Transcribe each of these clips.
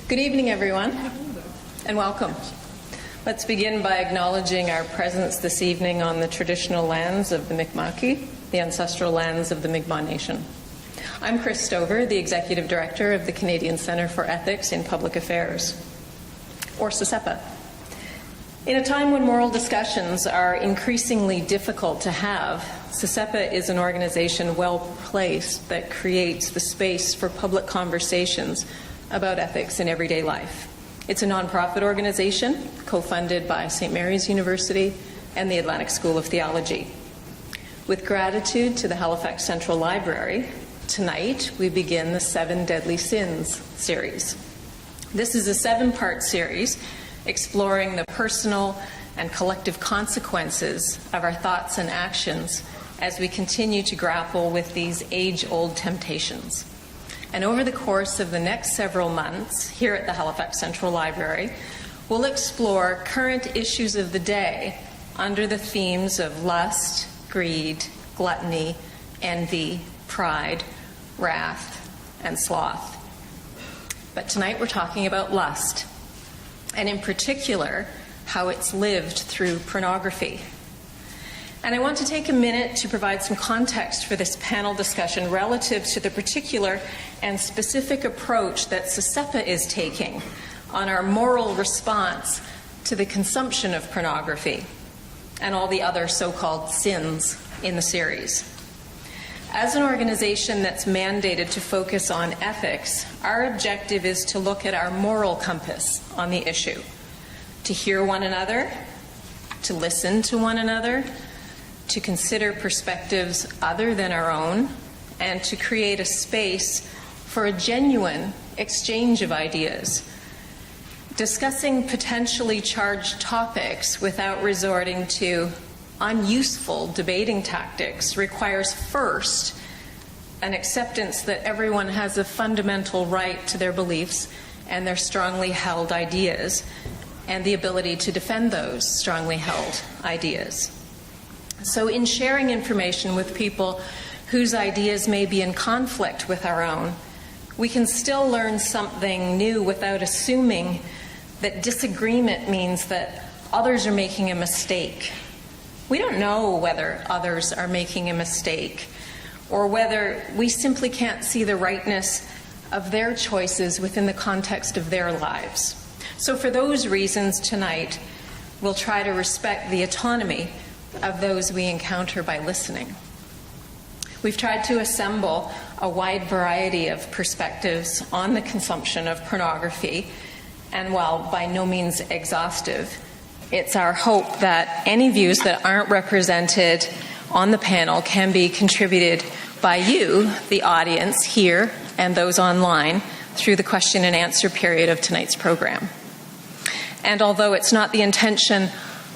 Good evening, everyone, and welcome. Let's begin by acknowledging our presence this evening on the traditional lands of the Mi'kmaq, the ancestral lands of the Mi'kmaq Nation. I'm Chris Stover, the Executive Director of the Canadian Centre for Ethics in Public Affairs, or CSEPA. In a time when moral discussions are increasingly difficult to have, CSEPA is an organization well placed that creates the space for public conversations about ethics in everyday life. It's a nonprofit organization co-funded by St. Mary's University and the Atlantic School of Theology. With gratitude to the Halifax Central Library, tonight we begin the 7 Deadly Sins series. This is a 7-part series exploring the personal and collective consequences of our thoughts and actions as we continue to grapple with these age-old temptations. And over the course of the next several months here at the Halifax Central Library, we'll explore current issues of the day under the themes of lust, greed, gluttony, envy, pride, wrath, and sloth. But tonight we're talking about lust, and in particular, how it's lived through pornography. And I want to take a minute to provide some context for this panel discussion relative to the particular and specific approach that CSEPA is taking on our moral response to the consumption of pornography and all the other so-called sins in the series. As an organization that's mandated to focus on ethics, our objective is to look at our moral compass on the issue, to hear one another, to listen to one another, to consider perspectives other than our own, and to create a space for a genuine exchange of ideas. Discussing potentially charged topics without resorting to unuseful debating tactics requires first an acceptance that everyone has a fundamental right to their beliefs and their strongly held ideas, and the ability to defend those strongly held ideas. So in sharing information with people whose ideas may be in conflict with our own, we can still learn something new without assuming that disagreement means that others are making a mistake. We don't know whether others are making a mistake or whether we simply can't see the rightness of their choices within the context of their lives. So for those reasons tonight, we'll try to respect the autonomy of those we encounter by listening. We've tried to assemble a wide variety of perspectives on the consumption of pornography, and while by no means exhaustive, it's our hope that any views that aren't represented on the panel can be contributed by you, the audience here, and those online through the question and answer period of tonight's program. And although it's not the intention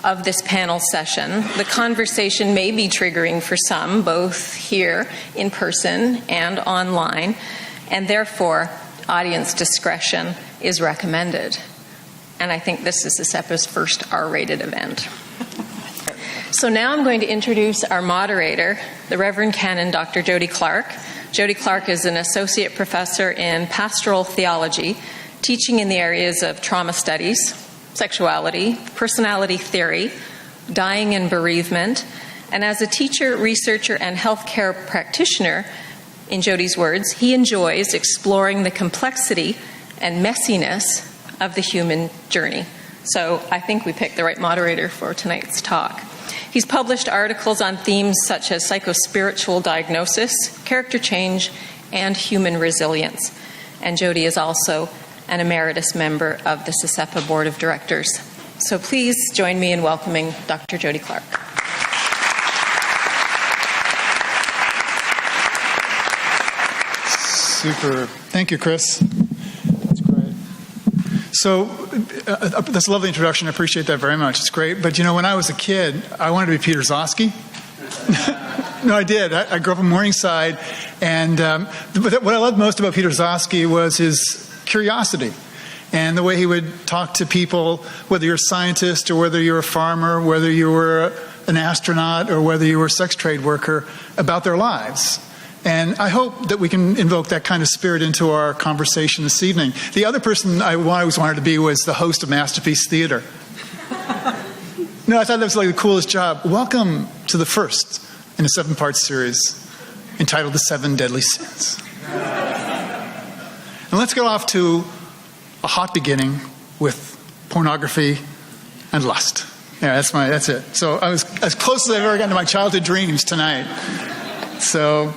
of this panel session, the conversation may be triggering for some, both here in person and online, and therefore audience discretion is recommended. And I think this is CSEPA's first R-rated event. So now I'm going to introduce our moderator, the Reverend Canon Dr. Jody Clark. Jody Clark is an associate professor in pastoral theology, teaching in the areas of trauma studies, sexuality, personality theory, dying and bereavement, and as a teacher, researcher, and healthcare practitioner, in Jody's words, he enjoys exploring the complexity and messiness of the human journey. So I think we picked the right moderator for tonight's talk. He's published articles on themes such as psychospiritual diagnosis, character change, and human resilience. And Jody is also an emeritus member of the CSEPA Board of Directors. So please join me in welcoming Dr. Jody Clark. Super. Thank you, Chris. That's great. So that's a lovely introduction. I appreciate that very much. It's great. But, you know, when I was a kid, I wanted to be Peter Zosky. No, I did. I grew up in Morningside. And what I loved most about Peter Zosky was his curiosity and the way he would talk to people, whether you're a scientist or whether you're a farmer, whether you were an astronaut or whether you were a sex trade worker, about their lives. And I hope that we can invoke that kind of spirit into our conversation this evening. The other person I always wanted to be was the host of Masterpiece Theater. No, I thought that was like the coolest job. Welcome to the first in a 7-part series entitled The 7 Deadly Sins. And let's get off to a hot beginning with pornography and lust. Yeah, that's it. So I was as close as I've ever gotten to my childhood dreams tonight. So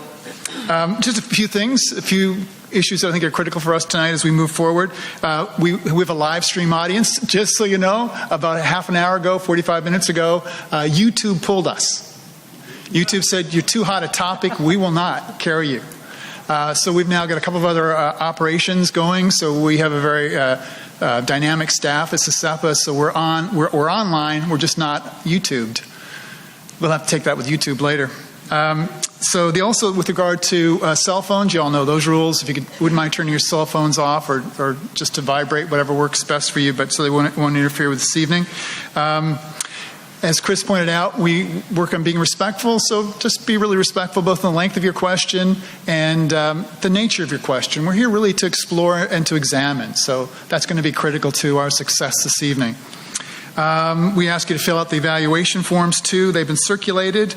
just a few things, a few issues that I think are critical for us tonight as we move forward. We have a live stream audience. Just so you know, about a half an hour ago, 45 minutes ago, YouTube pulled us. YouTube said, you're too hot a topic. We will not carry you. So we've now got a couple of other operations going. So we have a very dynamic staff at SESEPA. So we're online. We're just not YouTubed. We'll have to take that with YouTube later. So they also, with regard to cell phones, you all know those rules. If you wouldn't mind turning your cell phones off or just to vibrate, whatever works best for you, but so they won't interfere with this evening. As Chris pointed out, we work on being respectful, so just be really respectful both in the length of your question and the nature of your question. We're here really to explore and to examine, so that's going to be critical to our success this evening. We ask you to fill out the evaluation forms too. They've been circulated.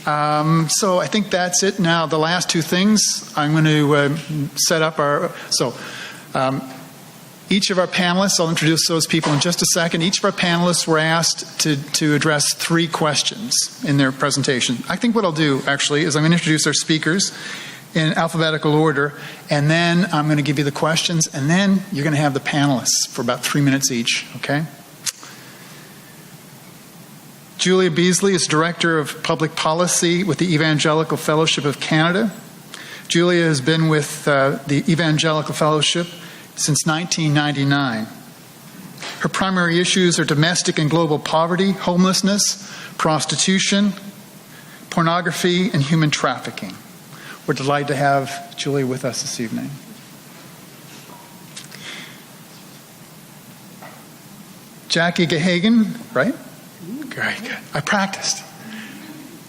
So I think that's it. Now, the last two things, I'm going to set up our... each of our panelists, I'll introduce those people in just a second. Each of our panelists were asked to address 3 questions in their presentation. I think what I'll do, actually, is I'm going to introduce our speakers in alphabetical order, and then I'm going to give you the questions, and then you're going to have the panelists for about 3 minutes each, okay? Julia Beasley is Director of Public Policy with the Evangelical Fellowship of Canada. Julia has been with the Evangelical Fellowship since 1999. Her primary issues are domestic and global poverty, homelessness, prostitution, pornography, and human trafficking. We're delighted to have Julia with us this evening. Jackie GAHAGAN, right? Very good. I practiced.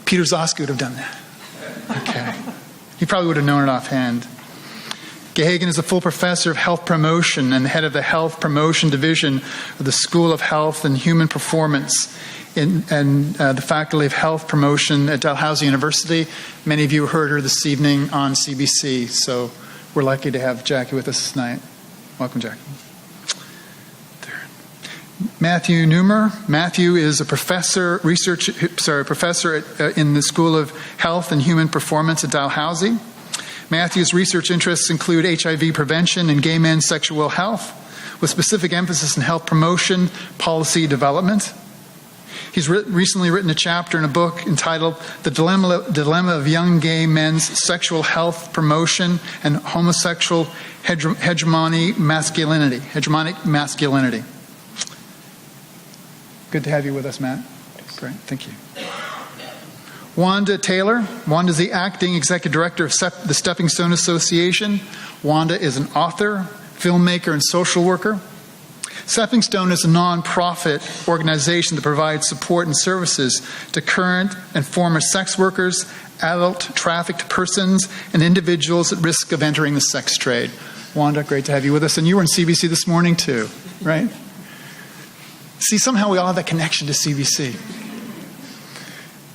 Peter Zoski would have done that. Okay. He probably would have known it offhand. GAHAGAN is a full professor of health promotion and the head of the Health Promotion Division of the School of Health and Human Performance and the Faculty of Health Promotion at Dalhousie University. Many of you heard her this evening on CBC, so we're lucky to have Jackie with us tonight. Welcome, Jackie. Matthew Neumer. Matthew is a professor in the School of Health and Human Performance at Dalhousie. Matthew's research interests include HIV prevention and gay men's sexual health, with specific emphasis in health promotion, policy development. He's recently written a chapter in a book entitled The Dilemma of Young Gay Men's Sexual Health Promotion and Homosexual Hegemonic Masculinity. Good to have you with us, Matt. Great, thank you. Wanda Taylor. Wanda is the acting executive director of the Stepping Stone Association. Wanda is an author, filmmaker, and social worker. Stepping Stone is a non-profit organization that provides support and services to current and former sex workers, adult trafficked persons, and individuals at risk of entering the sex trade. Wanda, great to have you with us. And you were on CBC this morning too, right? See, somehow we all have that connection to CBC.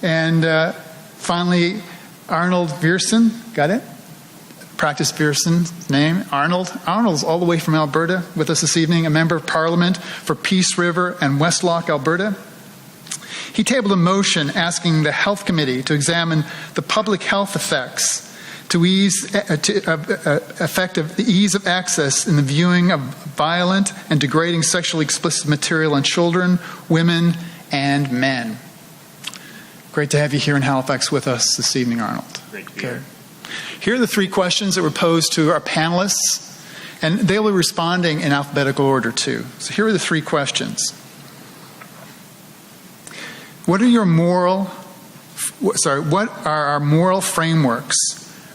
And finally, Arnold VIERSEN. Got it? Practice VIERSEN's name. Arnold. Arnold's all the way from Alberta with us this evening, a member of Parliament for Peace River and Westlock, Alberta. He tabled a motion asking the Health Committee to examine the public health effects the ease of access in the viewing of violent and degrading sexually explicit material on children, women, and men. Great to have you here in Halifax with us this evening, Arnold. Great to be here. Here are the 3 questions that were posed to our panelists, and they will be responding in alphabetical order too. So here are the 3 questions. What are our moral frameworks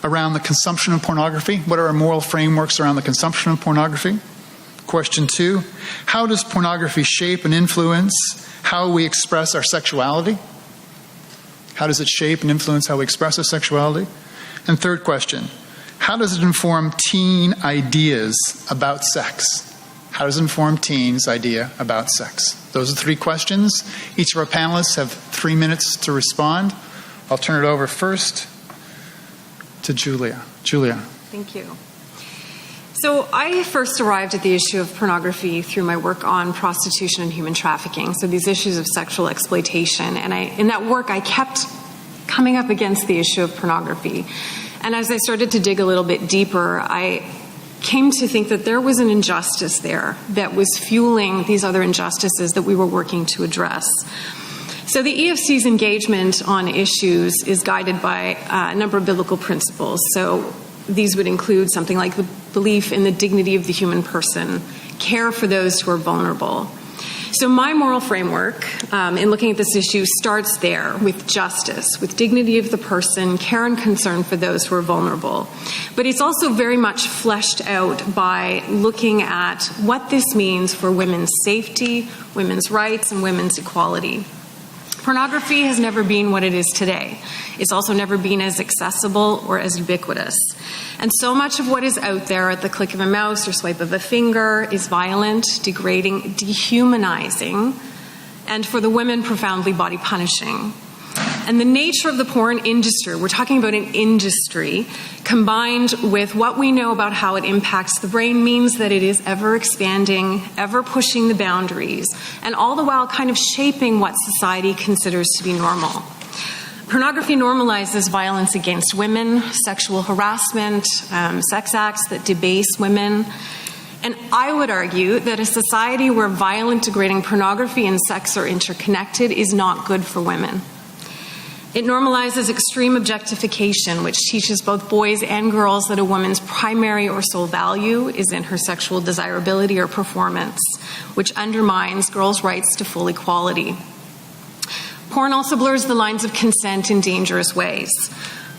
around the consumption of pornography? What are our moral frameworks around the consumption of pornography? Question 2, how does pornography shape and influence how we express our sexuality? How does it shape and influence how we express our sexuality? And third question, how does it inform teen ideas about sex? How does it inform teens' idea about sex? Those are 3 questions. Each of our panelists have 3 minutes to respond. I'll turn it over first to Julia. Julia. Thank you. So I first arrived at the issue of pornography through my work on prostitution and human trafficking, so these issues of sexual exploitation. And in that work, I kept coming up against the issue of pornography. And as I started to dig a little bit deeper, I came to think that there was an injustice there that was fueling these other injustices that we were working to address. So the EFC's engagement on issues is guided by a number of biblical principles. So these would include something like the belief in the dignity of the human person, care for those who are vulnerable. So my moral framework in looking at this issue starts there with justice, with dignity of the person, care and concern for those who are vulnerable. But it's also very much fleshed out by looking at what this means for women's safety, women's rights, and women's equality. Pornography has never been what it is today. It's also never been as accessible or as ubiquitous. And so much of what is out there at the click of a mouse or swipe of a finger is violent, degrading, dehumanizing, and for the women, profoundly body punishing. And the nature of the porn industry, we're talking about an industry, combined with what we know about how it impacts the brain, means that it is ever expanding, ever pushing the boundaries, and all the while kind of shaping what society considers to be normal. Pornography normalizes violence against women, sexual harassment, sex acts that debase women. And I would argue that a society where violent, degrading pornography and sex are interconnected is not good for women. It normalizes extreme objectification, which teaches both boys and girls that a woman's primary or sole value is in her sexual desirability or performance, which undermines girls' rights to full equality. Porn also blurs the lines of consent in dangerous ways.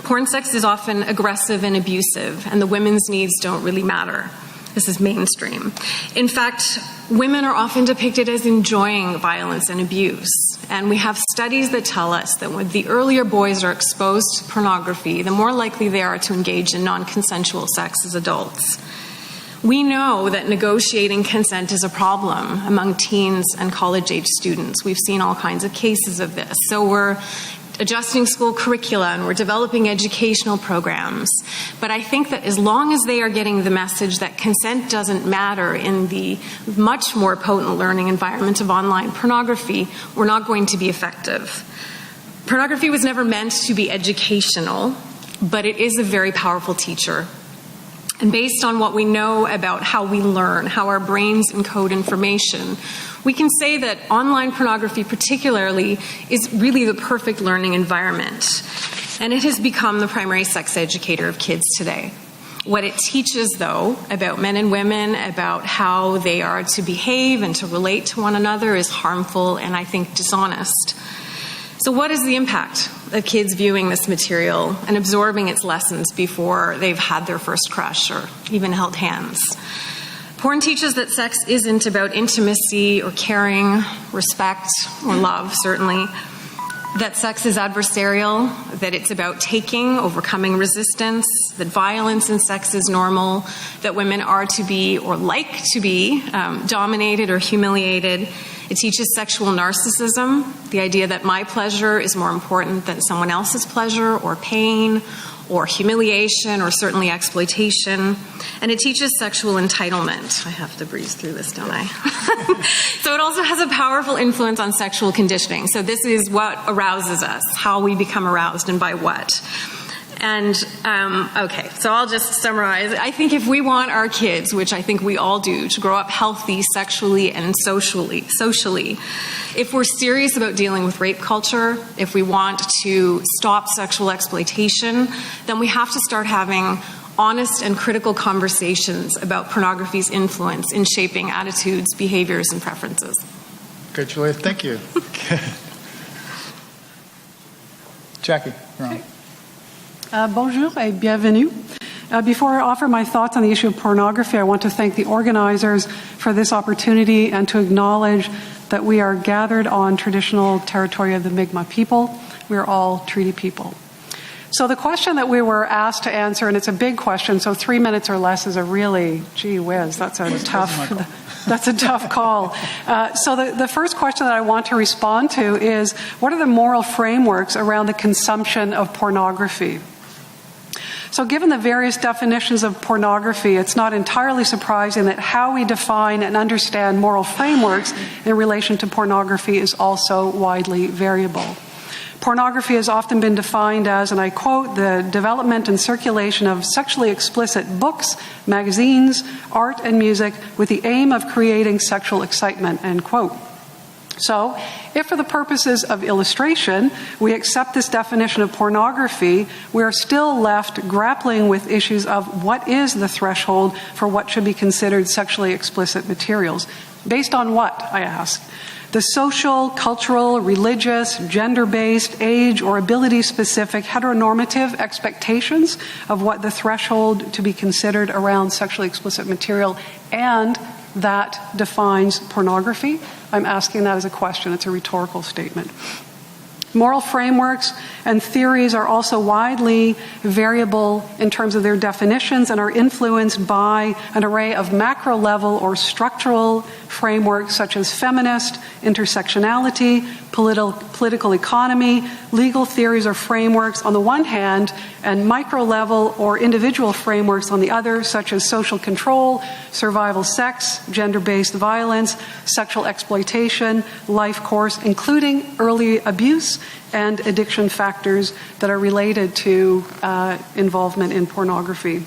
Porn sex is often aggressive and abusive, and the women's needs don't really matter. This is mainstream. In fact, women are often depicted as enjoying violence and abuse. And we have studies that tell us that when the earlier boys are exposed to pornography, the more likely they are to engage in non-consensual sex as adults. We know that negotiating consent is a problem among teens and college-age students. We've seen all kinds of cases of this. So we're adjusting school curricula and we're developing educational programs. But I think that as long as they are getting the message that consent doesn't matter in the much more potent learning environment of online pornography, we're not going to be effective. Pornography was never meant to be educational, but it is a very powerful teacher. And based on what we know about how we learn, how our brains encode information, we can say that online pornography particularly is really the perfect learning environment. And it has become the primary sex educator of kids today. What it teaches, though, about men and women, about how they are to behave and to relate to one another is harmful and I think dishonest. So what is the impact of kids viewing this material and absorbing its lessons before they've had their first crush or even held hands? Porn teaches that sex isn't about intimacy or caring, respect, or love, certainly. That sex is adversarial, that it's about taking, overcoming resistance, that violence in sex is normal, that women are to be or like to be dominated or humiliated. It teaches sexual narcissism, the idea that my pleasure is more important than someone else's pleasure or pain or humiliation or certainly exploitation. And it teaches sexual entitlement. I have to breeze through this, don't I? So it also has a powerful influence on sexual conditioning. So this is what arouses us, how we become aroused and by what. And, okay, so I'll just summarize. I think if we want our kids, which I think we all do, to grow up healthy sexually and socially, if we're serious about dealing with rape culture, if we want to stop sexual exploitation, then we have to start having honest and critical conversations about pornography's influence in shaping attitudes, behaviors, and preferences. Good, Julia. Thank you. Jackie, you're on. Bonjour et bienvenue. Before I offer my thoughts on the issue of pornography, I want to thank the organizers for this opportunity and to acknowledge that we are gathered on traditional territory of the Mi'kmaq people. We are all treaty people. So the question that we were asked to answer, and it's a big question, so 3 minutes or less is a really, gee whiz, that's a tough call. So the first question that I want to respond to is, what are the moral frameworks around the consumption of pornography? So given the various definitions of pornography, it's not entirely surprising that how we define and understand moral frameworks in relation to pornography is also widely variable. Pornography has often been defined as, and I quote, the development and circulation of sexually explicit books, magazines, art, and music with the aim of creating sexual excitement, end quote. So, if for the purposes of illustration, we accept this definition of pornography, we are still left grappling with issues of what is the threshold for what should be considered sexually explicit materials. Based on what, I ask? The social, cultural, religious, gender-based, age, or ability-specific heteronormative expectations of what the threshold to be considered around sexually explicit material and that defines pornography? I'm asking that as a question. It's a rhetorical statement. Moral frameworks and theories are also widely variable in terms of their definitions and are influenced by an array of macro-level or structural frameworks such as feminist, intersectionality, political economy, legal theories or frameworks on the one hand, and micro-level or individual frameworks on the other, such as social control, survival sex, gender-based violence, sexual exploitation, life course, including early abuse and addiction factors that are related to involvement in pornography.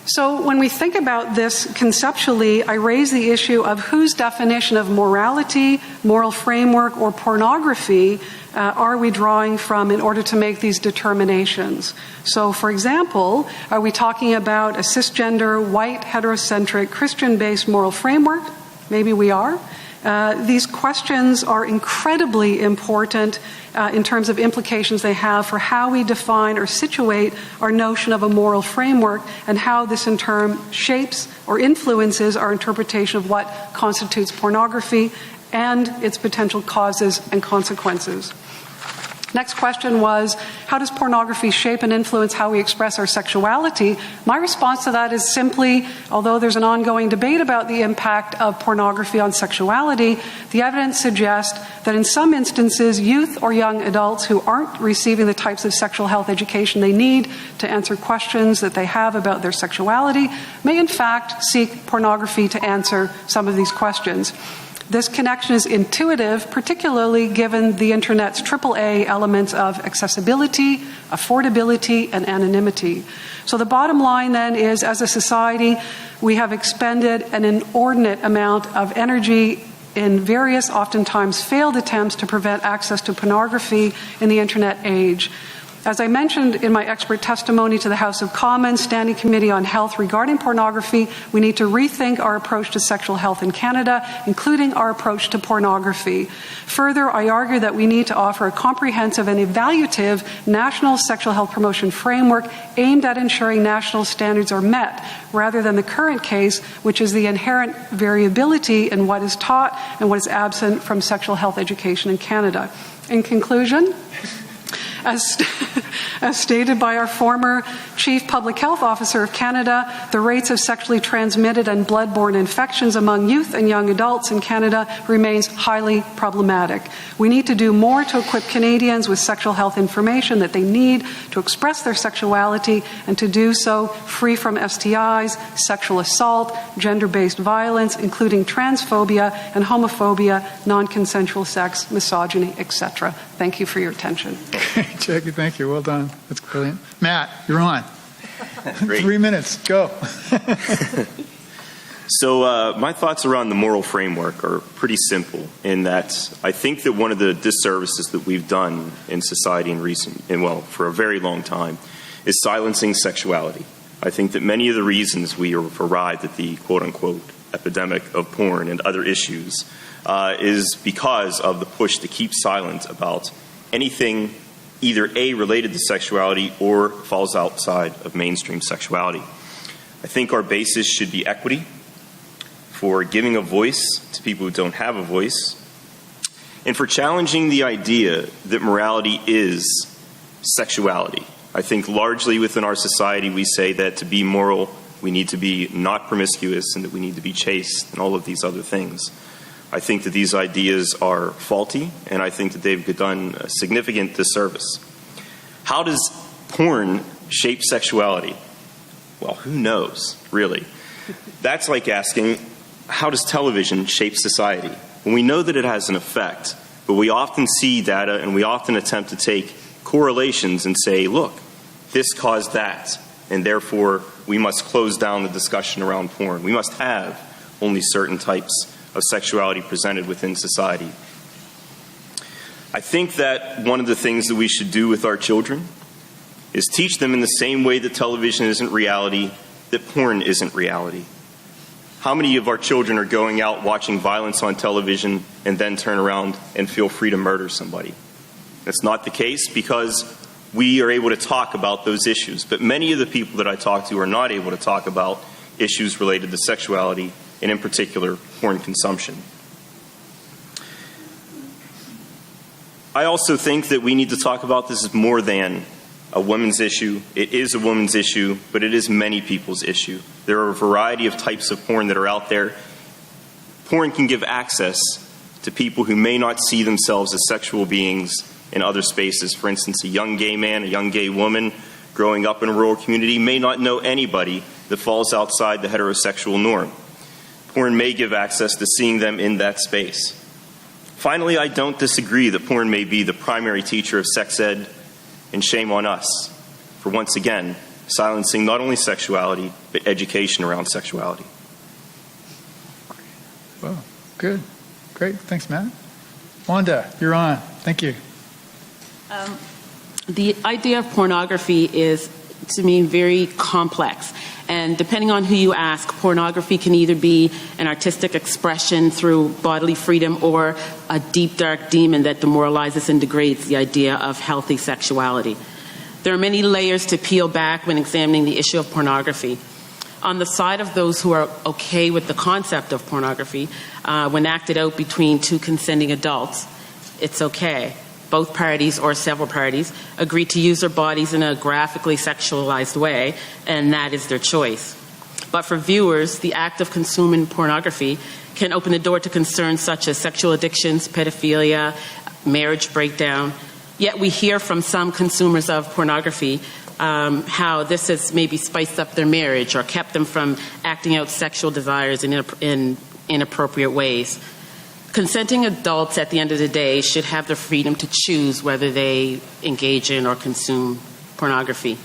So when we think about this conceptually, I raise the issue of whose definition of morality, moral framework, or pornography are we drawing from in order to make these determinations? So, for example, are we talking about a cisgender, white, heterocentric, Christian-based moral framework? Maybe we are. These questions are incredibly important in terms of implications they have for how we define or situate our notion of a moral framework and how this in turn shapes or influences our interpretation of what constitutes pornography and its potential causes and consequences. Next question was, how does pornography shape and influence how we express our sexuality? My response to that is simply, although there's an ongoing debate about the impact of pornography on sexuality, the evidence suggests that in some instances, youth or young adults who aren't receiving the types of sexual health education they need to answer questions that they have about their sexuality may in fact seek pornography to answer some of these questions. This connection is intuitive, particularly given the Internet's AAA elements of accessibility, affordability, and anonymity. So the bottom line then is, as a society, we have expended an inordinate amount of energy in various, oftentimes failed attempts to prevent access to pornography in the Internet age. As I mentioned in my expert testimony to the House of Commons Standing Committee on Health regarding pornography, we need to rethink our approach to sexual health in Canada, including our approach to pornography. Further, I argue that we need to offer a comprehensive and evaluative national sexual health promotion framework aimed at ensuring national standards are met, rather than the current case, which is the inherent variability in what is taught and what is absent from sexual health education in Canada. In conclusion, as stated by our former Chief Public Health Officer of Canada, the rates of sexually transmitted and blood-borne infections among youth and young adults in Canada remains highly problematic. We need to do more to equip Canadians with sexual health information that they need to express their sexuality and to do so free from STIs, sexual assault, gender-based violence, including transphobia and homophobia, non-consensual sex, misogyny, etc. Thank you for your attention. Jackie, thank you. Well done. That's brilliant. Matt, you're on. Great. 3 minutes. Go. So my thoughts around the moral framework are pretty simple in that I think that one of the disservices that we've done in society for a very long time is silencing sexuality. I think that many of the reasons we have arrived at the quote-unquote epidemic of porn and other issues is because of the push to keep silent about anything either A, related to sexuality or falls outside of mainstream sexuality. I think our basis should be equity for giving a voice to people who don't have a voice, and for challenging the idea that morality is sexuality. I think largely within our society we say that to be moral, we need to be not promiscuous and that we need to be chaste and all of these other things. I think that these ideas are faulty, and I think that they've done a significant disservice. How does porn shape sexuality? Well, who knows, really? That's like asking, how does television shape society? When we know that it has an effect, but we often see data and we often attempt to take correlations and say, look, this caused that, and therefore we must close down the discussion around porn. We must have only certain types of sexuality presented within society. I think that one of the things that we should do with our children is teach them in the same way that television isn't reality, that porn isn't reality. How many of our children are going out watching violence on television and then turn around and feel free to murder somebody? That's not the case because we are able to talk about those issues. But many of the people that I talk to are not able to talk about issues related to sexuality and in particular porn consumption. I also think that we need to talk about this as more than a women's issue. It is a woman's issue, but it is many people's issue. There are a variety of types of porn that are out there. Porn can give access to people who may not see themselves as sexual beings in other spaces. For instance, a young gay man, a young gay woman growing up in a rural community may not know anybody that falls outside the heterosexual norm. Porn may give access to seeing them in that space. Finally, I don't disagree that porn may be the primary teacher of sex ed, and shame on us for once again silencing not only sexuality, but education around sexuality. Well, good. Great. Thanks, Matt. Wanda, you're on. Thank you. The idea of pornography is, to me, very complex. And depending on who you ask, pornography can either be an artistic expression through bodily freedom or a deep, dark demon that demoralizes and degrades the idea of healthy sexuality. There are many layers to peel back when examining the issue of pornography. On the side of those who are okay with the concept of pornography, when acted out between two consenting adults, it's okay. Both parties or several parties agree to use their bodies in a graphically sexualized way, and that is their choice. But for viewers, the act of consuming pornography can open the door to concerns such as sexual addictions, pedophilia, marriage breakdown. Yet we hear from some consumers of pornography how this has maybe spiced up their marriage or kept them from acting out sexual desires in inappropriate ways. Consenting adults, at the end of the day, should have the freedom to choose whether they engage in or consume pornography.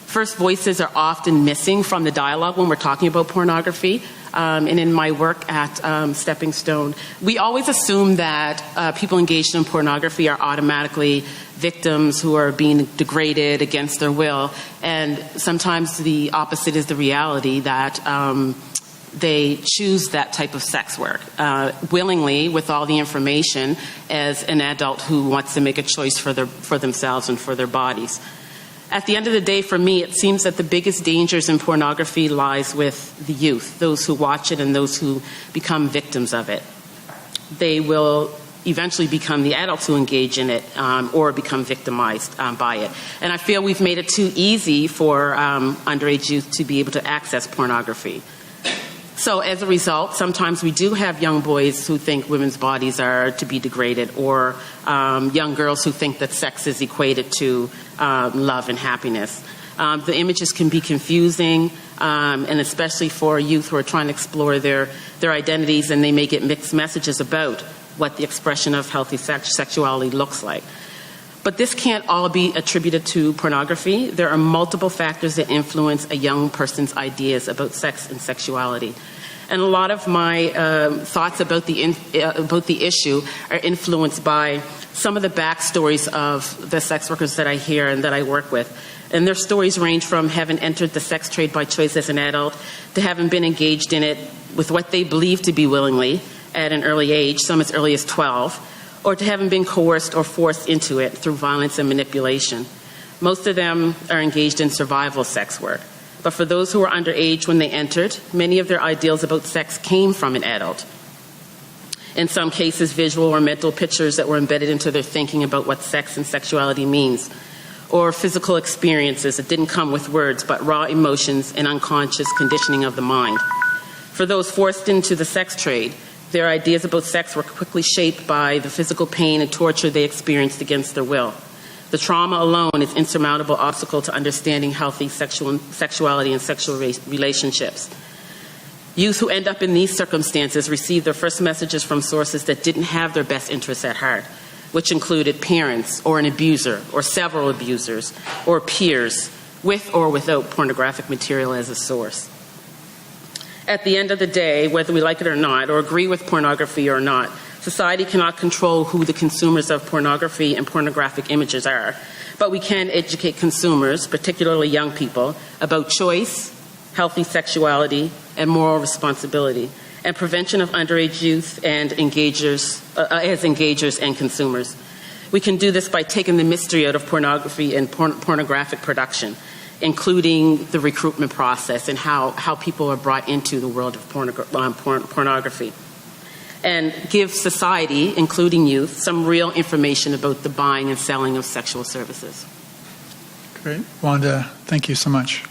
First voices are often missing from the dialogue when we're talking about pornography. And in my work at Stepping Stone, we always assume that people engaged in pornography are automatically victims who are being degraded against their will. And sometimes the opposite is the reality, that they choose that type of sex work willingly with all the information as an adult who wants to make a choice for themselves and for their bodies. At the end of the day, for me, it seems that the biggest dangers in pornography lies with the youth, those who watch it and those who become victims of it. They will eventually become the adults who engage in it or become victimized by it. And I feel we've made it too easy for underage youth to be able to access pornography. So as a result, sometimes we do have young boys who think women's bodies are to be degraded, or young girls who think that sex is equated to love and happiness. The images can be confusing, and especially for youth who are trying to explore their identities, and they may get mixed messages about what the expression of healthy sexuality looks like. But this can't all be attributed to pornography. There are multiple factors that influence a young person's ideas about sex and sexuality. And a lot of my thoughts about the issue are influenced by some of the backstories of the sex workers that I hear and that I work with. And their stories range from having entered the sex trade by choice as an adult to having been engaged in it with what they believe to be willingly at an early age, some as early as 12, or to having been coerced or forced into it through violence and manipulation. Most of them are engaged in survival sex work. But for those who were underage when they entered, many of their ideals about sex came from an adult. In some cases, visual or mental pictures that were embedded into their thinking about what sex and sexuality means. or physical experiences that didn't come with words, but raw emotions and unconscious conditioning of the mind. For those forced into the sex trade, their ideas about sex were quickly shaped by the physical pain and torture they experienced against their will. The trauma alone is an insurmountable obstacle to understanding healthy sexuality and sexual relationships. Youth who end up in these circumstances receive their first messages from sources that didn't have their best interests at heart, which included parents or an abuser or several abusers or peers with or without pornographic material as a source. At the end of the day, whether we like it or not, or agree with pornography or not, society cannot control who the consumers of pornography and pornographic images are, but we can educate consumers, particularly young people, about choice, healthy sexuality, and moral responsibility, and prevention of underage youth and as engagers and consumers. We can do this by taking the mystery out of pornography and pornographic production, including the recruitment process and how people are brought into the world of pornography, and give society, including youth, some real information about the buying and selling of sexual services. Great. Wanda, thank you so much.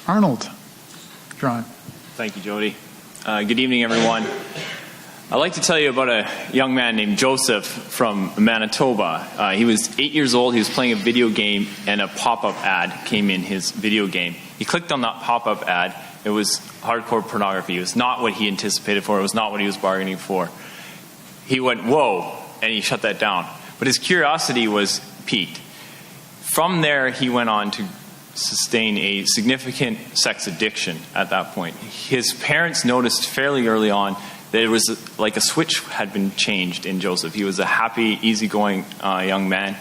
Arnold, you're on. Thank you, Jody. Good evening, everyone. I'd like to tell you about a young man named Joseph from Manitoba. He was 8 years old. He was playing a video game, and a pop-up ad came in his video game. He clicked on that pop-up ad. It was hardcore pornography. It was not what he anticipated for. It was not what he was bargaining for. He went, whoa, and he shut that down. But his curiosity was piqued. From there, he went on to sustain a significant sex addiction at that point. His parents noticed fairly early on that it was like a switch had been changed in Joseph. He was a happy, easygoing young man.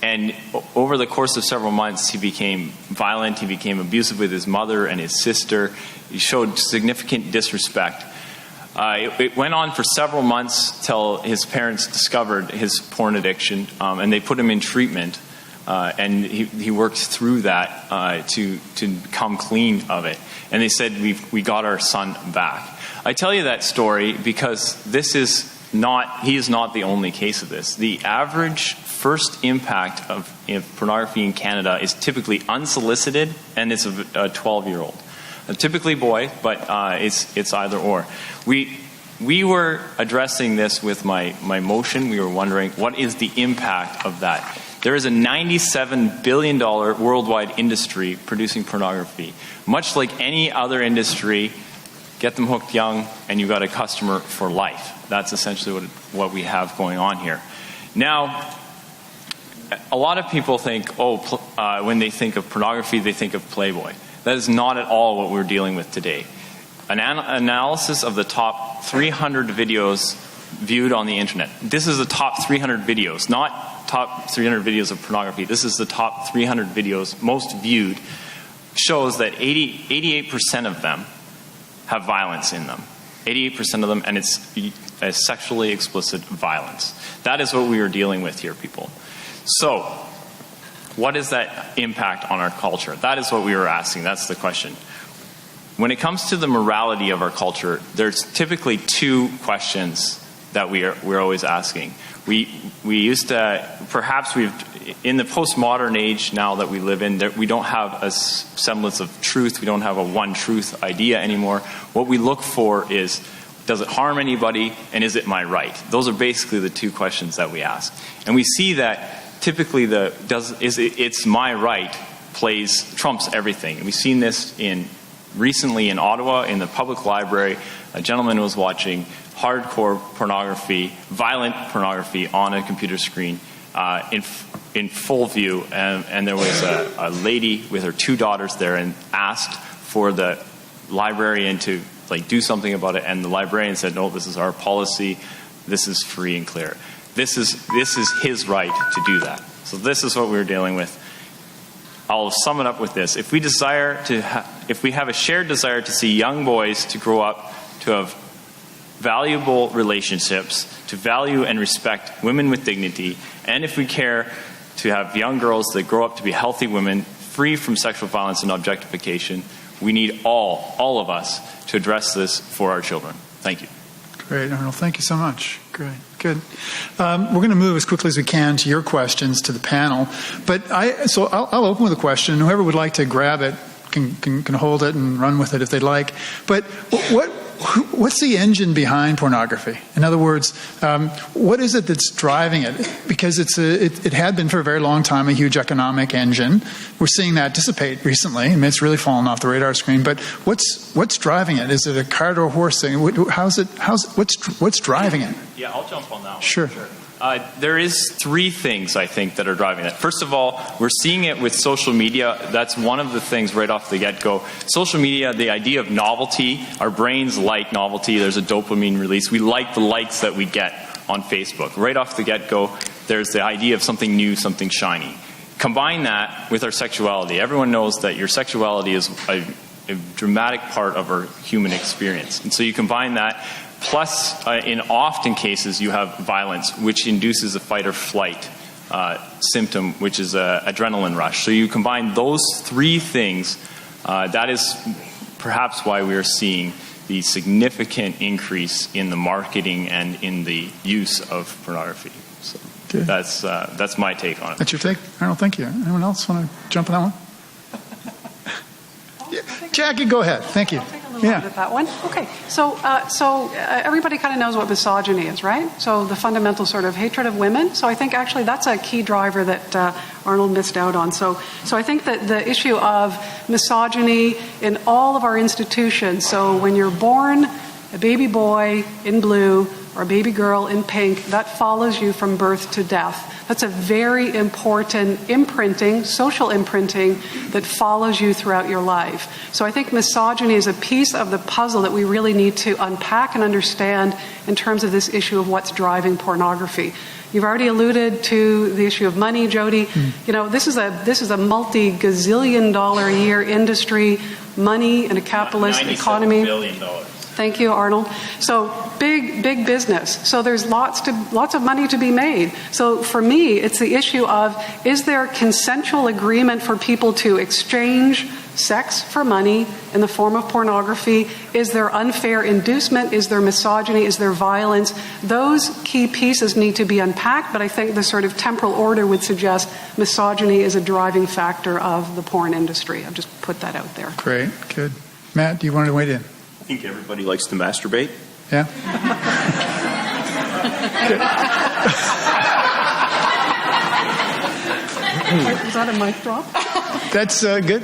And over the course of several months, he became violent. He became abusive with his mother and his sister. He showed significant disrespect. It went on for several months till his parents discovered his porn addiction, and they put him in treatment. And he worked through that to come clean of it. And they said, we got our son back. I tell you that story because he is not the only case of this. The average first impact of pornography in Canada is typically unsolicited, and it's a 12-year-old. Typically boy, but it's either or. We were addressing this with my motion. We were wondering, what is the impact of that? There is a $97 billion worldwide industry producing pornography. Much like any other industry, get them hooked young and you've got a customer for life. That's essentially what we have going on here. Now, a lot of people think, when they think of pornography, they think of Playboy. That is not at all what we're dealing with today. An analysis of the top 300 videos viewed on the internet. This is the top 300 videos, not top 300 videos of pornography. This is the top 300 videos most viewed. Shows that 88% of them have violence in them. 88% of them, and it's a sexually explicit violence. That is what we are dealing with here, people. So, what is that impact on our culture? That is what we were asking. That's the question. When it comes to the morality of our culture, there's typically two questions that we're always asking. We used to, perhaps in the postmodern age now that we live in, we don't have a semblance of truth. We don't have a one truth idea anymore. What we look for is, does it harm anybody, and is it my right? Those are basically the two questions that we ask. And we see that typically it's my right trumps everything. And we've seen this recently in Ottawa, in the public library. A gentleman was watching hardcore pornography, violent pornography on a computer screen in full view, and there was a lady with her two daughters there and asked for the librarian to do something about it, and the librarian said, no, this is our policy, this is free and clear. This is his right to do that. So this is what we're dealing with. I'll sum it up with this. If we have a shared desire to see young boys to grow up to have valuable relationships, to value and respect women with dignity, and if we care to have young girls that grow up to be healthy women, free from sexual violence and objectification, we need all of us to address this for our children. Thank you. Great, Arnold. Thank you so much. Great. Good. We're going to move as quickly as we can to your questions to the panel. But I'll open with a question. Whoever would like to grab it can hold it and run with it if they'd like. But what's the engine behind pornography? In other words, what is it that's driving it? Because it had been for a very long time a huge economic engine. We're seeing that dissipate recently. I mean, it's really fallen off the radar screen. But what's driving it? Is it a cart or horse thing? What's driving it? Yeah, I'll jump on that one. Sure. There is three things, I think, that are driving it. First of all, we're seeing it with social media. That's one of the things right off the get-go. Social media, the idea of novelty, our brains like novelty. There's a dopamine release. We like the likes that we get on Facebook. Right off the get-go, there's the idea of something new, something shiny. Combine that with our sexuality. Everyone knows that your sexuality is a dramatic part of our human experience. And so you combine that. Plus, in often cases, you have violence, which induces a fight or flight symptom, which is an adrenaline rush. So you combine those three things, that is perhaps why we are seeing the significant increase in the marketing and in the use of pornography. So that's my take on it. That's your take? Arnold, thank you. Anyone else want to jump on that one? Yeah. Jackie, go ahead. Thank you. At that one. Okay, so everybody kind of knows what misogyny is, right? So the fundamental sort of hatred of women. So I think actually that's a key driver that Arnold missed out on. So I think that the issue of misogyny in all of our institutions. So when you're born a baby boy in blue or a baby girl in pink, that follows you from birth to death. That's a very important imprinting, social imprinting, that follows you throughout your life. So I think misogyny is a piece of the puzzle that we really need to unpack and understand in terms of this issue of what's driving pornography. You've already alluded to the issue of money, Jody. You know, this is a multi-gazillion-dollar a year industry, money in a capitalist economy. $97 billion. Thank you, Arnold. So big business. So there's lots of money to be made. So for me, it's the issue of, is there consensual agreement for people to exchange sex for money in the form of pornography? Is there unfair inducement? Is there misogyny? Is there violence? Those key pieces need to be unpacked, but I think the sort of temporal order would suggest misogyny is a driving factor of the porn industry. I'll just put that out there. Great, good. Matt, do you want to weigh in? I think everybody likes to masturbate. Yeah? Is that a mic drop? That's good.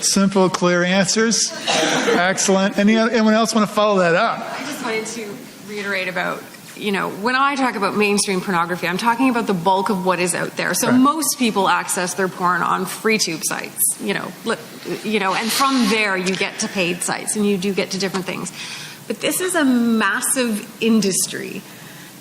Simple, clear answers. Excellent. Anyone else want to follow that up? I just wanted to reiterate about, when I talk about mainstream pornography, I'm talking about the bulk of what is out there. So most people access their porn on free tube sites, and from there you get to paid sites and you do get to different things. But this is a massive industry.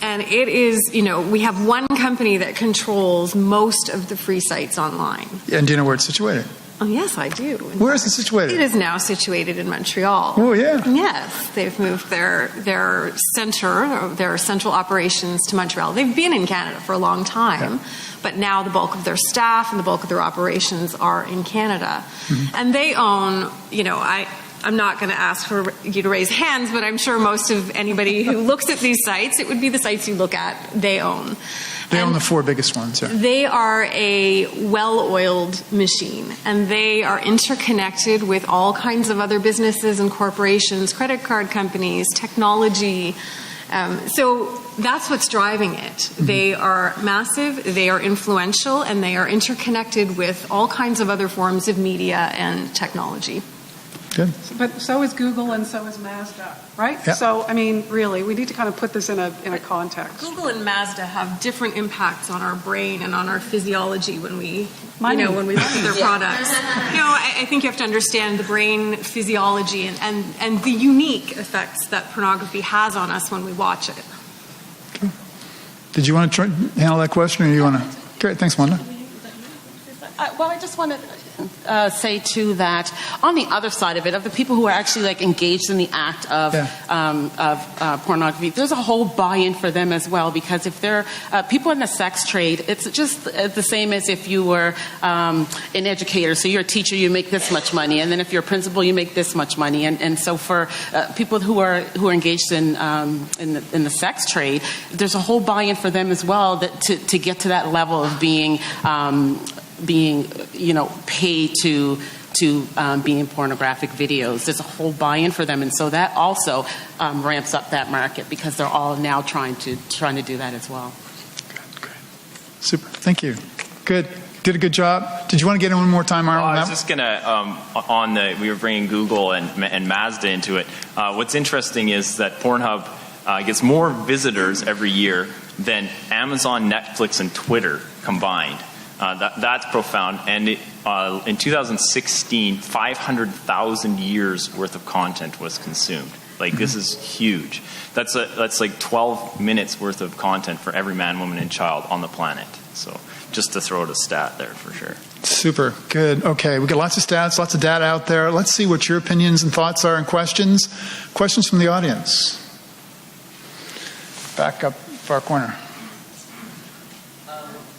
And it is, we have one company that controls most of the free sites online. And do you know where it's situated? Oh, yes, I do. Where is it situated? It is now situated in Montreal. Oh, yeah. Yes, they've moved their central operations to Montreal. They've been in Canada for a long time, but now the bulk of their staff and the bulk of their operations are in Canada. Mm-hmm. And they own, I'm not going to ask for you to raise hands, but I'm sure most of anybody who looks at these sites, it would be the sites you look at, they own. They own the four biggest ones. Yeah. They are a well-oiled machine, and they are interconnected with all kinds of other businesses and corporations, credit card companies, technology. So that's what's driving it. Mm-hmm. They are massive, they are influential, and they are interconnected with all kinds of other forms of media and technology. Good. But so is Google and so is Mazda, right? Yep. So, really, we need to kind of put this in a context. Google and Mazda have different impacts on our brain and on our physiology when we, when we look at their products. I think you have to understand the brain physiology and the unique effects that pornography has on us when we watch it. Okay. Did you want to handle that question, or you want to? Great, thanks, Wanda. Well, I just want to say too that on the other side of it, of the people who are actually like engaged in the act of pornography, there's a whole buy-in for them as well. Because if they're people in the sex trade, it's just the same as if you were an educator. So you're a teacher, you make this much money, and then if you're a principal, you make this much money. And so for people who are engaged in the sex trade, there's a whole buy-in for them as well that to get to that level of being paid to be in pornographic videos. There's a whole buy-in for them, and so that also ramps up that market because they're all now trying to do that as well. Great. Super. Thank you. Good. Did a good job. Did you want to get in one more time, Arnold? I was just gonna we were bringing Google and Mazda into it. What's interesting is that Pornhub gets more visitors every year than Amazon, Netflix, and Twitter combined. That's profound. And in 2016, 500,000 years worth of content was consumed. Like, this is huge. That's like 12 minutes worth of content for every man, woman, and child on the planet. So just to throw out a stat there for sure. Super. Good. Okay. We got lots of stats, lots of data out there. Let's see what your opinions and thoughts are and questions. Questions from the audience. Back up far corner.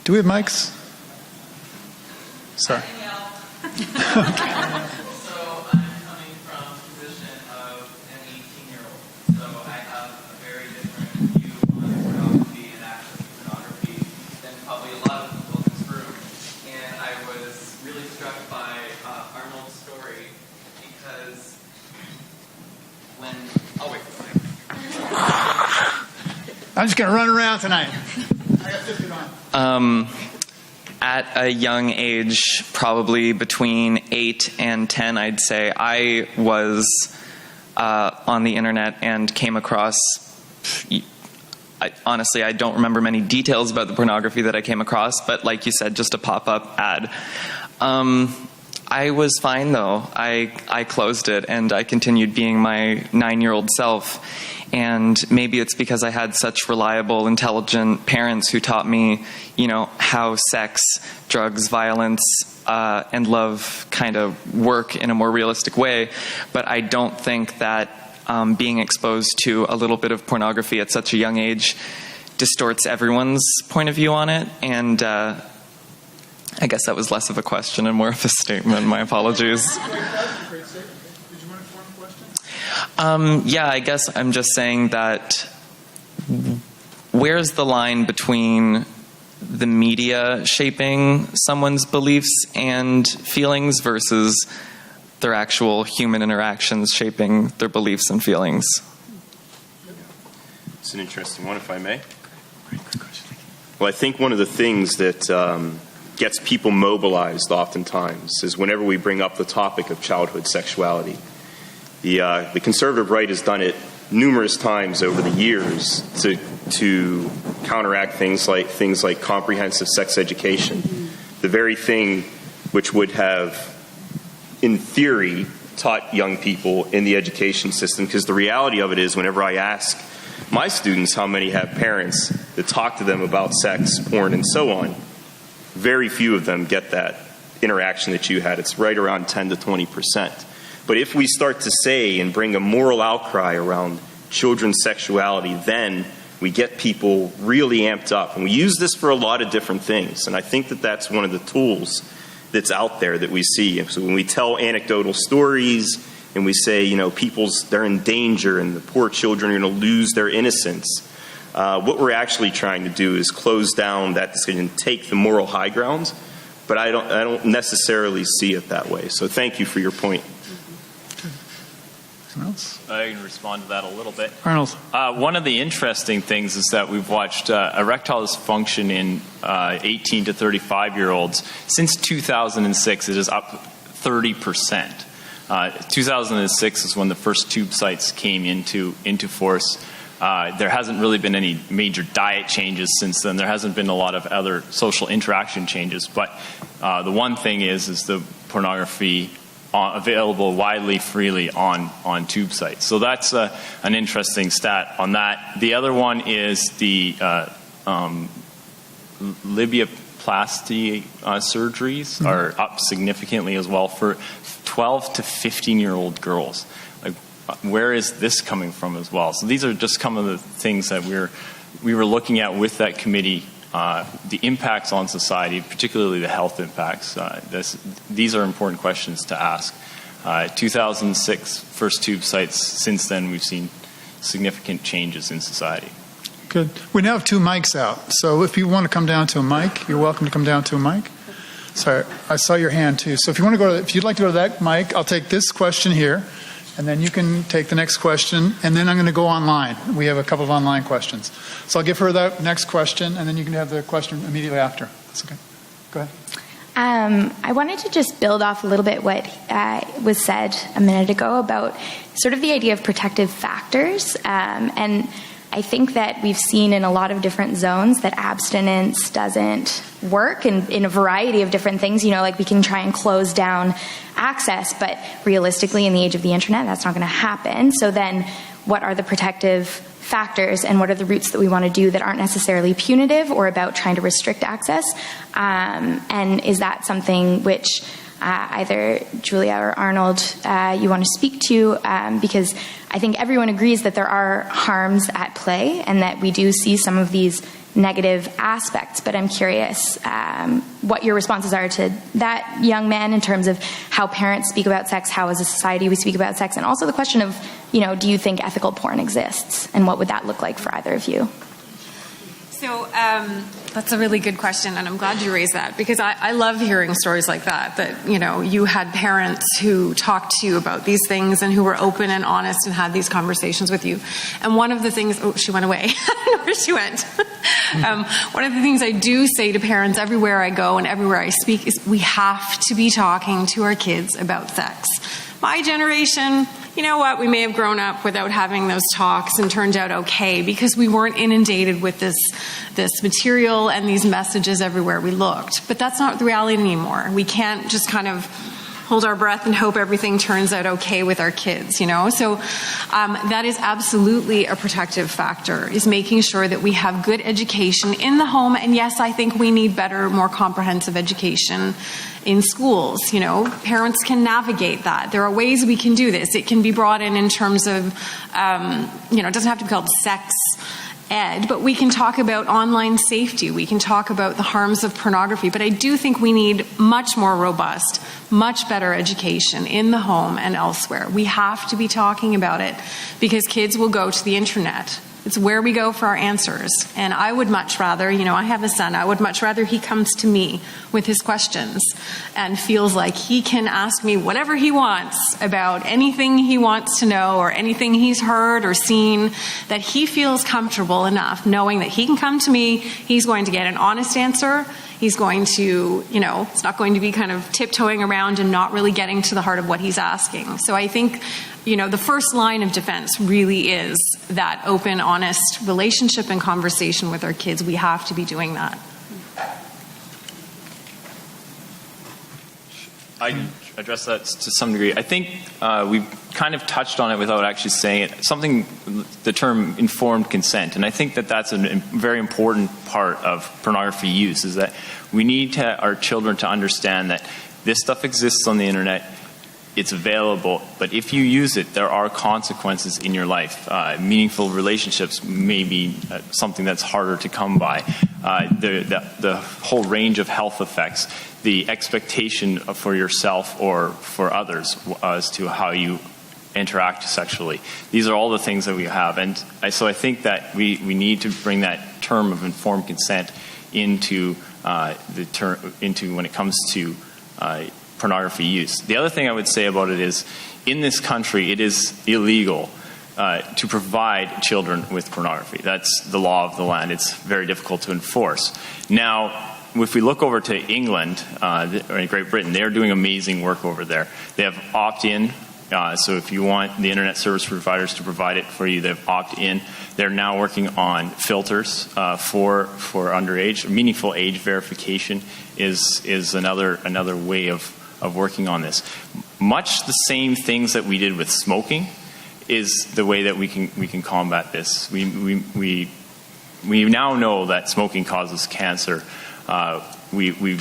Do we have mics? Sorry. Okay. So I'm coming from the position of an 18-year-old. So I have a very different view on pornography and access to pornography than probably a lot of people in this room. And I was really struck by Arnold's story because when... Oh, wait. I'm just going to run around tonight. I got 50 on. At a young age, probably between 8 and 10, I'd say, I was on the internet and came across, honestly, I don't remember many details about the pornography that I came across, but like you said, just a pop-up ad. I was fine, though. I closed it, and I continued being my 9-year-old self. And maybe it's because I had such reliable, intelligent parents who taught me, how sex, drugs, violence, and love kind of work in a more realistic way. But I don't think that being exposed to a little bit of pornography at such a young age distorts everyone's point of view on it. And I guess that was less of a question and more of a statement. My apologies. Yeah, I guess I'm just saying that where's the line between the media shaping someone's beliefs and feelings versus their actual human interactions shaping their beliefs and feelings? It's an interesting one, if I may. Well, I think one of the things that gets people mobilized oftentimes is whenever we bring up the topic of childhood sexuality. The conservative right has done it numerous times over the years to counteract things like comprehensive sex education, the very thing which would have, in theory, taught young people in the education system. Because the reality of it is, whenever I ask my students how many have parents that talk to them about sex, porn, and so on, very few of them get that interaction that you had. It's right around 10 to 20%. But if we start to say and bring a moral outcry around children's sexuality, then we get people really amped up. And we use this for a lot of different things. And I think that that's one of the tools that's out there that we see. So when we tell anecdotal stories and we say, they're in danger and the poor children are going to lose their innocence, what we're actually trying to do is close down that discussion and take the moral high ground. But I don't necessarily see it that way. So thank you for your point. Else? I can respond to that a little bit. Arnold. One of the interesting things is that we've watched erectile dysfunction in 18 to 35-year-olds. Since 2006, it is up 30%. 2006 is when the first tube sites came into force. There hasn't really been any major diet changes since then. There hasn't been a lot of other social interaction changes. But the one thing is the pornography available widely, freely on tube sites. So that's an interesting stat on that. The other one is the Libya rhinoplasty surgeries are up significantly as well for 12 to 15-year-old girls. Like, where is this coming from as well? So these are just some of the things that we were looking at with that committee, the impacts on society, particularly the health impacts. These are important questions to ask. 2006, first tube sites. Since then, we've seen significant changes in society. Good. We now have 2 mics out, so if you want to come down to a mic, you're welcome to come down to a mic. Sorry, I saw your hand too. So if you'd like to go to that mic, I'll take this question here, and then you can take the next question, and then I'm going to go online. We have a couple of online questions. So I'll give her that next question, and then you can have the question immediately after. That's okay. Go ahead. I wanted to just build off a little bit what was said a minute ago about sort of the idea of protective factors. And I think that we've seen in a lot of different zones that abstinence doesn't work in a variety of different things. You know, like we can try and close down access, but realistically in the age of the internet, that's not going to happen. So then what are the protective factors and what are the routes that we want to do that aren't necessarily punitive or about trying to restrict access? And is that something which either Julia or Arnold you want to speak to? Because I think everyone agrees that there are harms at play and that we do see some of these negative aspects, but I'm curious what your responses are to that young man in terms of how parents speak about sex, how as a society we speak about sex, and also the question of, you know, do you think ethical porn exists, and what would that look like for either of you? So that's a really good question, and I'm glad you raised that, because I love hearing stories like that, you know, you had parents who talked to you about these things and who were open and honest and had these conversations with you. And one of the things, oh, she went away. I don't know where she went. One of the things I do say to parents everywhere I go and everywhere I speak is we have to be talking to our kids about sex. My generation, you know what, we may have grown up without having those talks and turned out okay because we weren't inundated with this material and these messages everywhere we looked. But that's not the reality anymore. We can't just kind of hold our breath and hope everything turns out okay with our kids, you know? So that is absolutely a protective factor, is making sure that we have good education in the home. And yes, I think we need better, more comprehensive education in schools. You know, parents can navigate that. There are ways we can do this. It can be brought in terms of, you know, it doesn't have to be called sex ed, but we can talk about online safety. We can talk about the harms of pornography. But I do think we need much more robust, much better education in the home and elsewhere. We have to be talking about it because kids will go to the internet. It's where we go for our answers. And I would much rather, you know, I have a son, I would much rather he comes to me with his questions and feels like he can ask me whatever he wants about anything he wants to know or anything he's heard or seen, that he feels comfortable enough knowing that he can come to me, he's going to get an honest answer, he's going to, you know, it's not going to be kind of tiptoeing around and not really getting to the heart of what he's asking. So I think, you know, the first line of defense really is that open, honest relationship and conversation with our kids. We have to be doing that. I can address that to some degree. I think we've kind of touched on it without actually saying it. The term informed consent, and I think that that's a very important part of pornography use, is that we need our children to understand that this stuff exists on the internet. It's available, but if you use it, there are consequences in your life. Meaningful relationships may be something that's harder to come by. The whole range of health effects, the expectation for yourself or for others as to how you interact sexually. These are all the things that we have. And so I think that we need to bring that term of informed consent into when it comes to pornography use. The other thing I would say about it is, in this country, it is illegal to provide children with pornography. That's the law of the land. It's very difficult to enforce. Now, if we look over to England or Great Britain, they're doing amazing work over there. They have opt-in. So if you want the internet service providers to provide it for you, they have opt-in. They're now working on filters for underage. Meaningful age verification is another way of working on this. Much the same things that we did with smoking is the way that we can combat this. We we now know that smoking causes cancer. We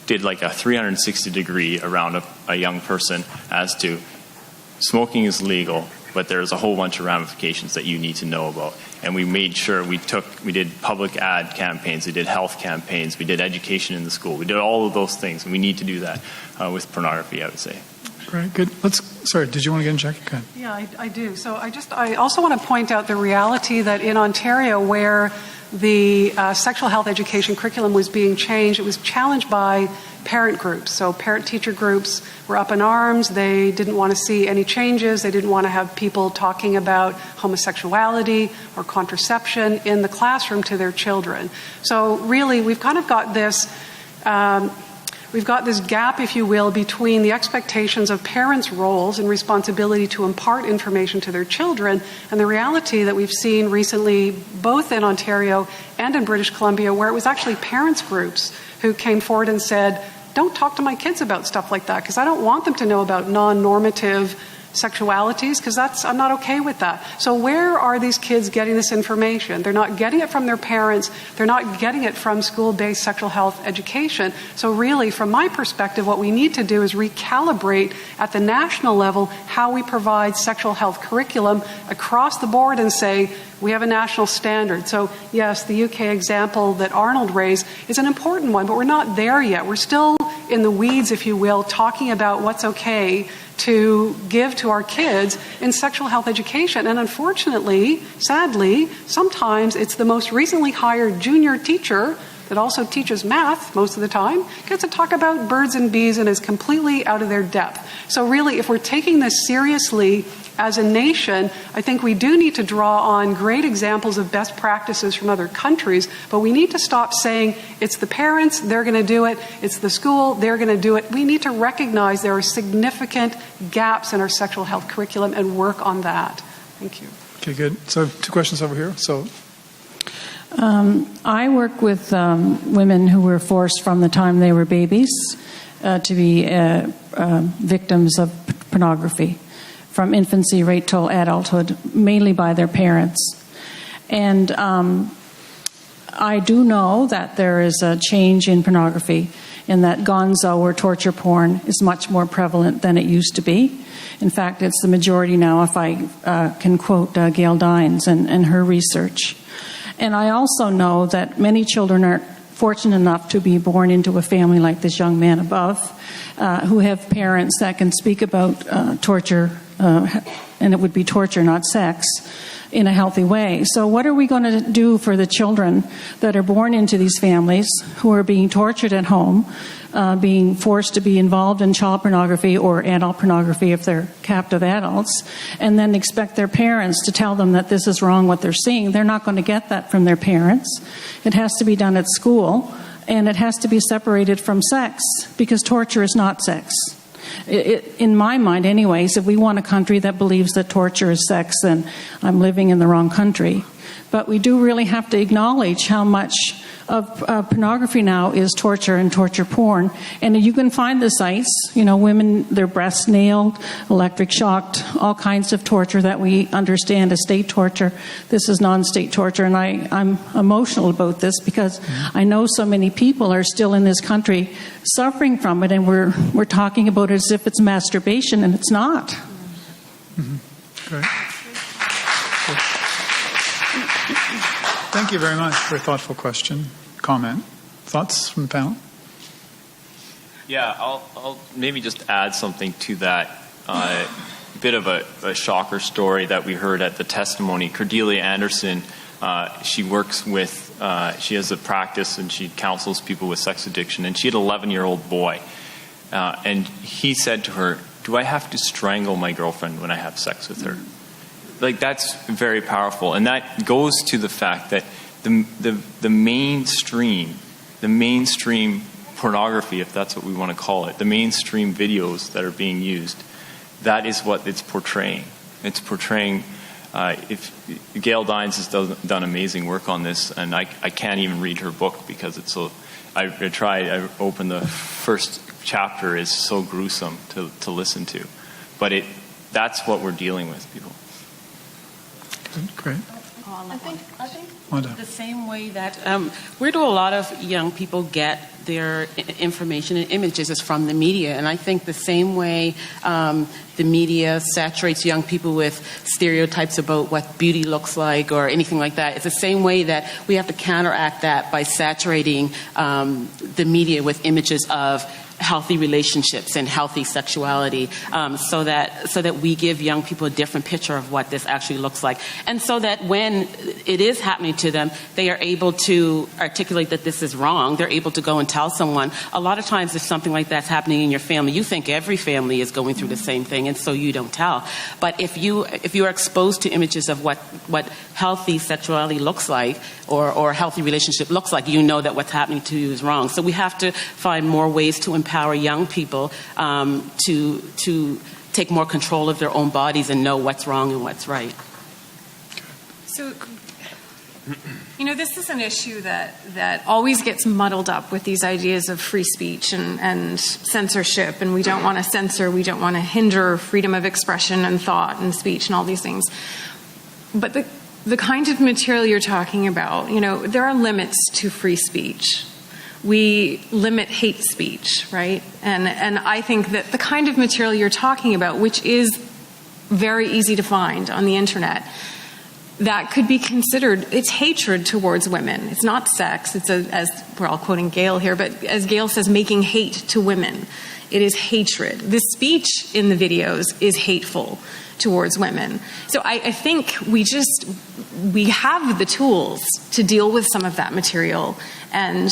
did like a 360-degree around a young person as to smoking is legal, but there's a whole bunch of ramifications that you need to know about. And we made sure we did public ad campaigns, we did health campaigns, we did education in the school, we did all of those things, and we need to do that with pornography, I would say. Great, good. Sorry, did you want to get in, Jackie? Go ahead. Yeah, I do. So I also want to point out the reality that in Ontario, where the sexual health education curriculum was being changed, it was challenged by parent groups. So parent-teacher groups were up in arms. They didn't want to see any changes. They didn't want to have people talking about homosexuality or contraception in the classroom to their children. So really, we've kind of got this gap, if you will, between the expectations of parents' roles and responsibility to impart information to their children and the reality that we've seen recently, both in Ontario and in British Columbia, where it was actually parents' groups who came forward and said, don't talk to my kids about stuff like that because I don't want them to know about non-normative sexualities because I'm not okay with that. So where are these kids getting this information? They're not getting it from their parents. They're not getting it from school-based sexual health education. So really, from my perspective, what we need to do is recalibrate at the national level how we provide sexual health curriculum across the board and say, we have a national standard. So yes, the UK example that Arnold raised is an important one, but we're not there yet. We're still in the weeds, if you will, talking about what's okay to give to our kids in sexual health education. And unfortunately, sadly, sometimes it's the most recently hired junior teacher that also teaches math most of the time, gets to talk about birds and bees and is completely out of their depth. So really, if we're taking this seriously as a nation, I think we do need to draw on great examples of best practices from other countries, but we need to stop saying it's the parents, they're going to do it, it's the school, they're going to do it. We need to recognize there are significant gaps in our sexual health curriculum and work on that. Thank you. Okay, good. So 2 questions over here. So I work with women who were forced from the time they were babies to be victims of pornography, from infancy right till adulthood, mainly by their parents. And I do know that there is a change in pornography, in that gonzo or torture porn is much more prevalent than it used to be. In fact, it's the majority now, if I can quote Gail Dines and her research. And I also know that many children aren't fortunate enough to be born into a family like this young man above, who have parents that can speak about torture, and it would be torture, not sex, in a healthy way. So what are we going to do for the children that are born into these families who are being tortured at home, being forced to be involved in child pornography or adult pornography if they're captive adults, and then expect their parents to tell them that this is wrong what they're seeing? They're not going to get that from their parents. It has to be done at school, and it has to be separated from sex, because torture is not sex. In my mind anyways, if we want a country that believes that torture is sex, then I'm living in the wrong country. But we do really have to acknowledge how much of pornography now is torture and torture porn. And you can find the sites, women, their breasts nailed, electric shocked, all kinds of torture that we understand as state torture. This is non-state torture, and I'm emotional about this because I know so many people are still in this country suffering from it, and we're talking about it as if it's masturbation, and it's not. Mm-hmm. Great. Thank you very much for a thoughtful question, comment. Thoughts from the panel? Yeah, I'll maybe just add something to that. Bit of a shocker story that we heard at the testimony. Cordelia Anderson, she works with, she has a practice and she counsels people with sex addiction, and she had an 11-year-old boy. And he said to her, "Do I have to strangle my girlfriend when I have sex with her?" Like, that's very powerful, and that goes to the fact that the mainstream pornography, if that's what we want to call it, the mainstream videos that are being used, that is what it's portraying. It's portraying. If Gail Dines has done amazing work on this, and I can't even read her book because it's so. I opened the first chapter, is so gruesome to listen to, but that's what we're dealing with, people. Great. I think Wanda. the same way that where do a lot of young people get their information and images is from the media, and I think the same way the media saturates young people with stereotypes about what beauty looks like or anything like that. It's the same way that we have to counteract that by saturating the media with images of healthy relationships and healthy sexuality, so that we give young people a different picture of what this actually looks like, and so that when it is happening to them, they are able to articulate that this is wrong. They're able to go and tell someone. A lot of times if something like that's happening in your family, you think every family is going through the same thing, and so you don't tell. But if you are exposed to images of what healthy sexuality looks like, or a healthy relationship looks like, you know that what's happening to you is wrong. So we have to find more ways to empower young people to take more control of their own bodies and know what's wrong and what's right. So, this is an issue that always gets muddled up with these ideas of free speech and censorship, and we don't want to censor, we don't want to hinder freedom of expression and thought and speech and all these things. But the kind of material you're talking about, there are limits to free speech. We limit hate speech, right? And I think that the kind of material you're talking about, which is very easy to find on the internet, that could be considered, it's hatred towards women. It's not sex. It's, as we're all quoting Gail here, but as Gail says, making hate to women. It is hatred. The speech in the videos is hateful towards women. So I think we have the tools to deal with some of that material and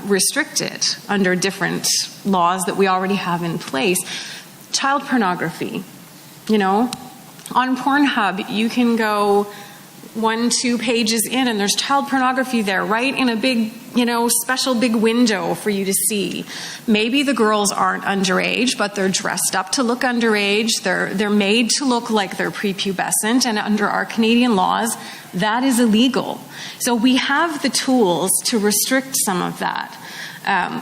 restrict it under different laws that we already have in place. Child pornography, on Pornhub, you can go 1-2 pages in and there's child pornography there, right in a big, special big window for you to see. Maybe the girls aren't underage, but they're dressed up to look underage. They're made to look like they're prepubescent, and under our Canadian laws, that is illegal. So we have the tools to restrict some of that.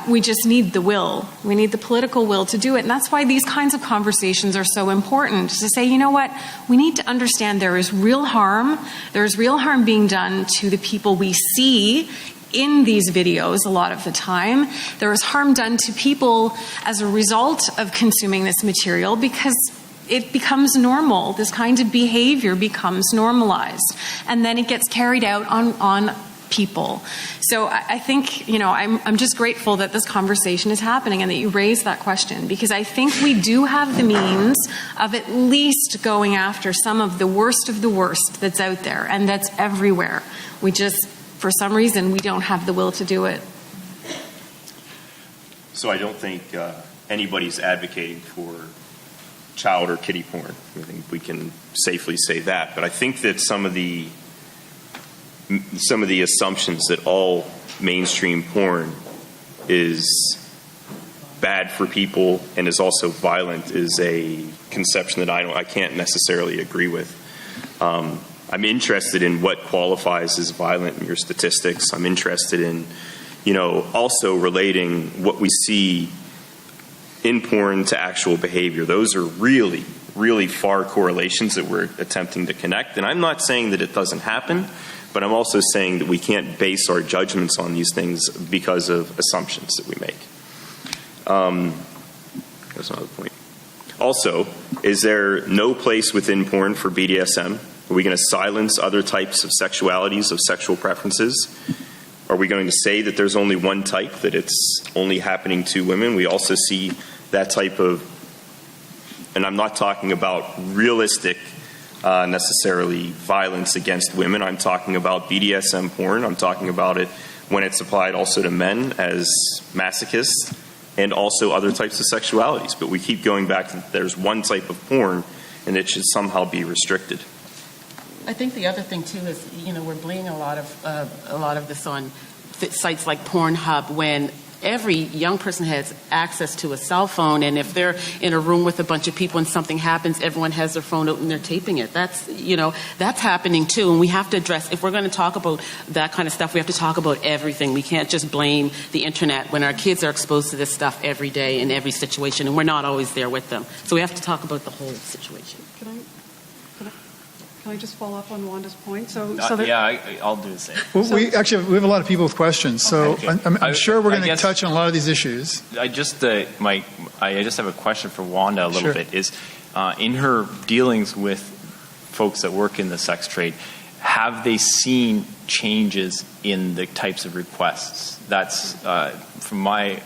We just need the will. We need the political will to do it. And that's why these kinds of conversations are so important, to say, we need to understand there is real harm. There's real harm being done to the people we see in these videos a lot of the time. There is harm done to people as a result of consuming this material because it becomes normal. This kind of behavior becomes normalized. And then it gets carried out on people. So I think, I'm just grateful that this conversation is happening and that you raised that question, because I think we do have the means of at least going after some of the worst that's out there and that's everywhere. We just, for some reason, we don't have the will to do it. So I don't think anybody's advocating for child or kiddie porn. I think we can safely say that. But I think that some of the assumptions that all mainstream porn is bad for people and is also violent is a conception that I can't necessarily agree with. I'm interested in what qualifies as violent in your statistics. I'm interested in, also relating what we see in porn to actual behavior. Those are really, really far correlations that we're attempting to connect. And I'm not saying that it doesn't happen, but I'm also saying that we can't base our judgments on these things because of assumptions that we make. That's another point. Also, is there no place within porn for BDSM? Are we going to silence other types of sexualities, of sexual preferences? Are we going to say that there's only one type, that it's only happening to women? We also see that type of, and I'm not talking about realistic necessarily violence against women. I'm talking about BDSM porn. I'm talking about it when it's applied also to men as masochists and also other types of sexualities. But we keep going back to there's one type of porn and it should somehow be restricted. I think the other thing too is, we're blaming a lot of this on sites like Pornhub, when every young person has access to a cell phone, and if they're in a room with a bunch of people and something happens, everyone has their phone out and they're taping it. That's happening too, and we have to address, if we're going to talk about that kind of stuff, we have to talk about everything. We can't just blame the internet when our kids are exposed to this stuff every day in every situation, and we're not always there with them. So we have to talk about the whole situation. Can I just follow up on Wanda's point? I'll do the same. Well, we have a lot of people with questions, so Okay. I'm sure we're going to guess- touch on a lot of these issues. I just have a question for Wanda a little Sure. bit. Is in her dealings with folks that work in the sex trade, have they seen changes in the types of requests? That's from my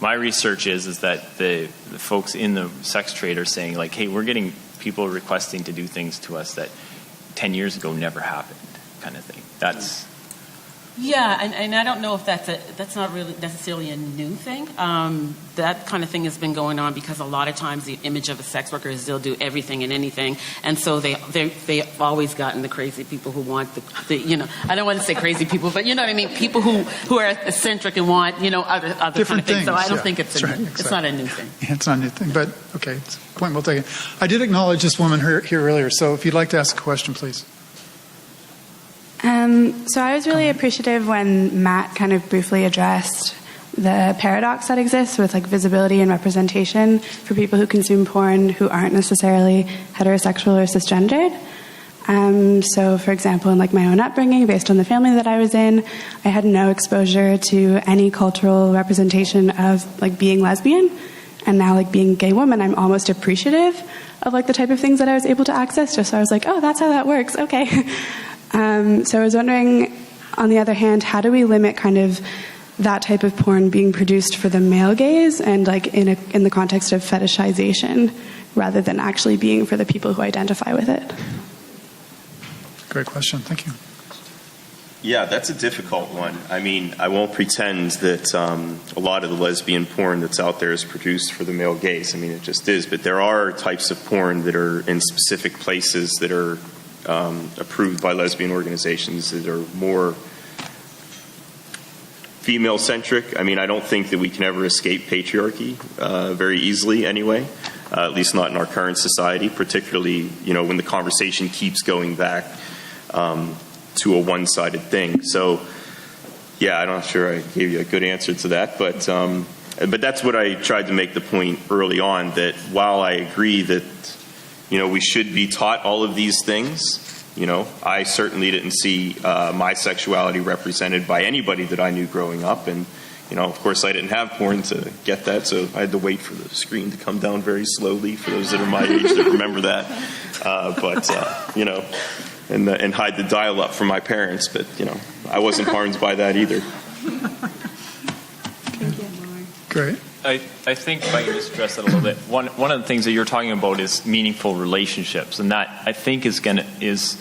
research is that the folks in the sex trade are saying, like, hey, we're getting people requesting to do things to us that 10 years ago never happened, kind of thing. That's Yeah, and I don't know if that's not really necessarily a new thing. That kind of thing has been going on because a lot of times the image of a sex worker is they'll do everything and anything, and so they've always gotten the crazy people who want the I don't want to say crazy people, but you know what I mean, people who are eccentric and want other Different kind of things. So I don't yeah. think it's not a new thing. Yeah, it's not a new thing, but okay, point well taken. I did acknowledge this woman here earlier, so if you'd like to ask a question, please. So I was really appreciative when Matt kind of briefly addressed the paradox that exists with like visibility and representation for people who consume porn who aren't necessarily heterosexual or cisgendered. So for example, in like my own upbringing, based on the family that I was in, I had no exposure to any cultural representation of like being lesbian. And now like being a gay woman, I'm almost appreciative of like the type of things that I was able to access, just so I was like, oh, that's how that works. Okay. So I was wondering, on the other hand, how do we limit kind of that type of porn being produced for the male gaze and like in the context of fetishization rather than actually being for the people who identify with it? Great question. Thank you. Yeah, that's a difficult one. I mean, I won't pretend that a lot of the lesbian porn that's out there is produced for the male gaze. I mean, it just is. But there are types of porn that are in specific places that are approved by lesbian organizations that are more female-centric. I mean, I don't think that we can ever escape patriarchy very easily anyway, at least not in our current society, particularly, when the conversation keeps going back to a one-sided thing. So, yeah, I'm not sure I gave you a good answer to that, but that's what I tried to make the point early on, that while I agree that we should be taught all of these things. I certainly didn't see my sexuality represented by anybody that I knew growing up. And, of course, I didn't have porn to get that, so I had to wait for the screen to come down very slowly, for those that are my age that remember that. And hide the dial-up from my parents. But, I wasn't harmed by that either. Great. I think if I can just address that a little bit. One of the things that you're talking about is meaningful relationships, and that I think is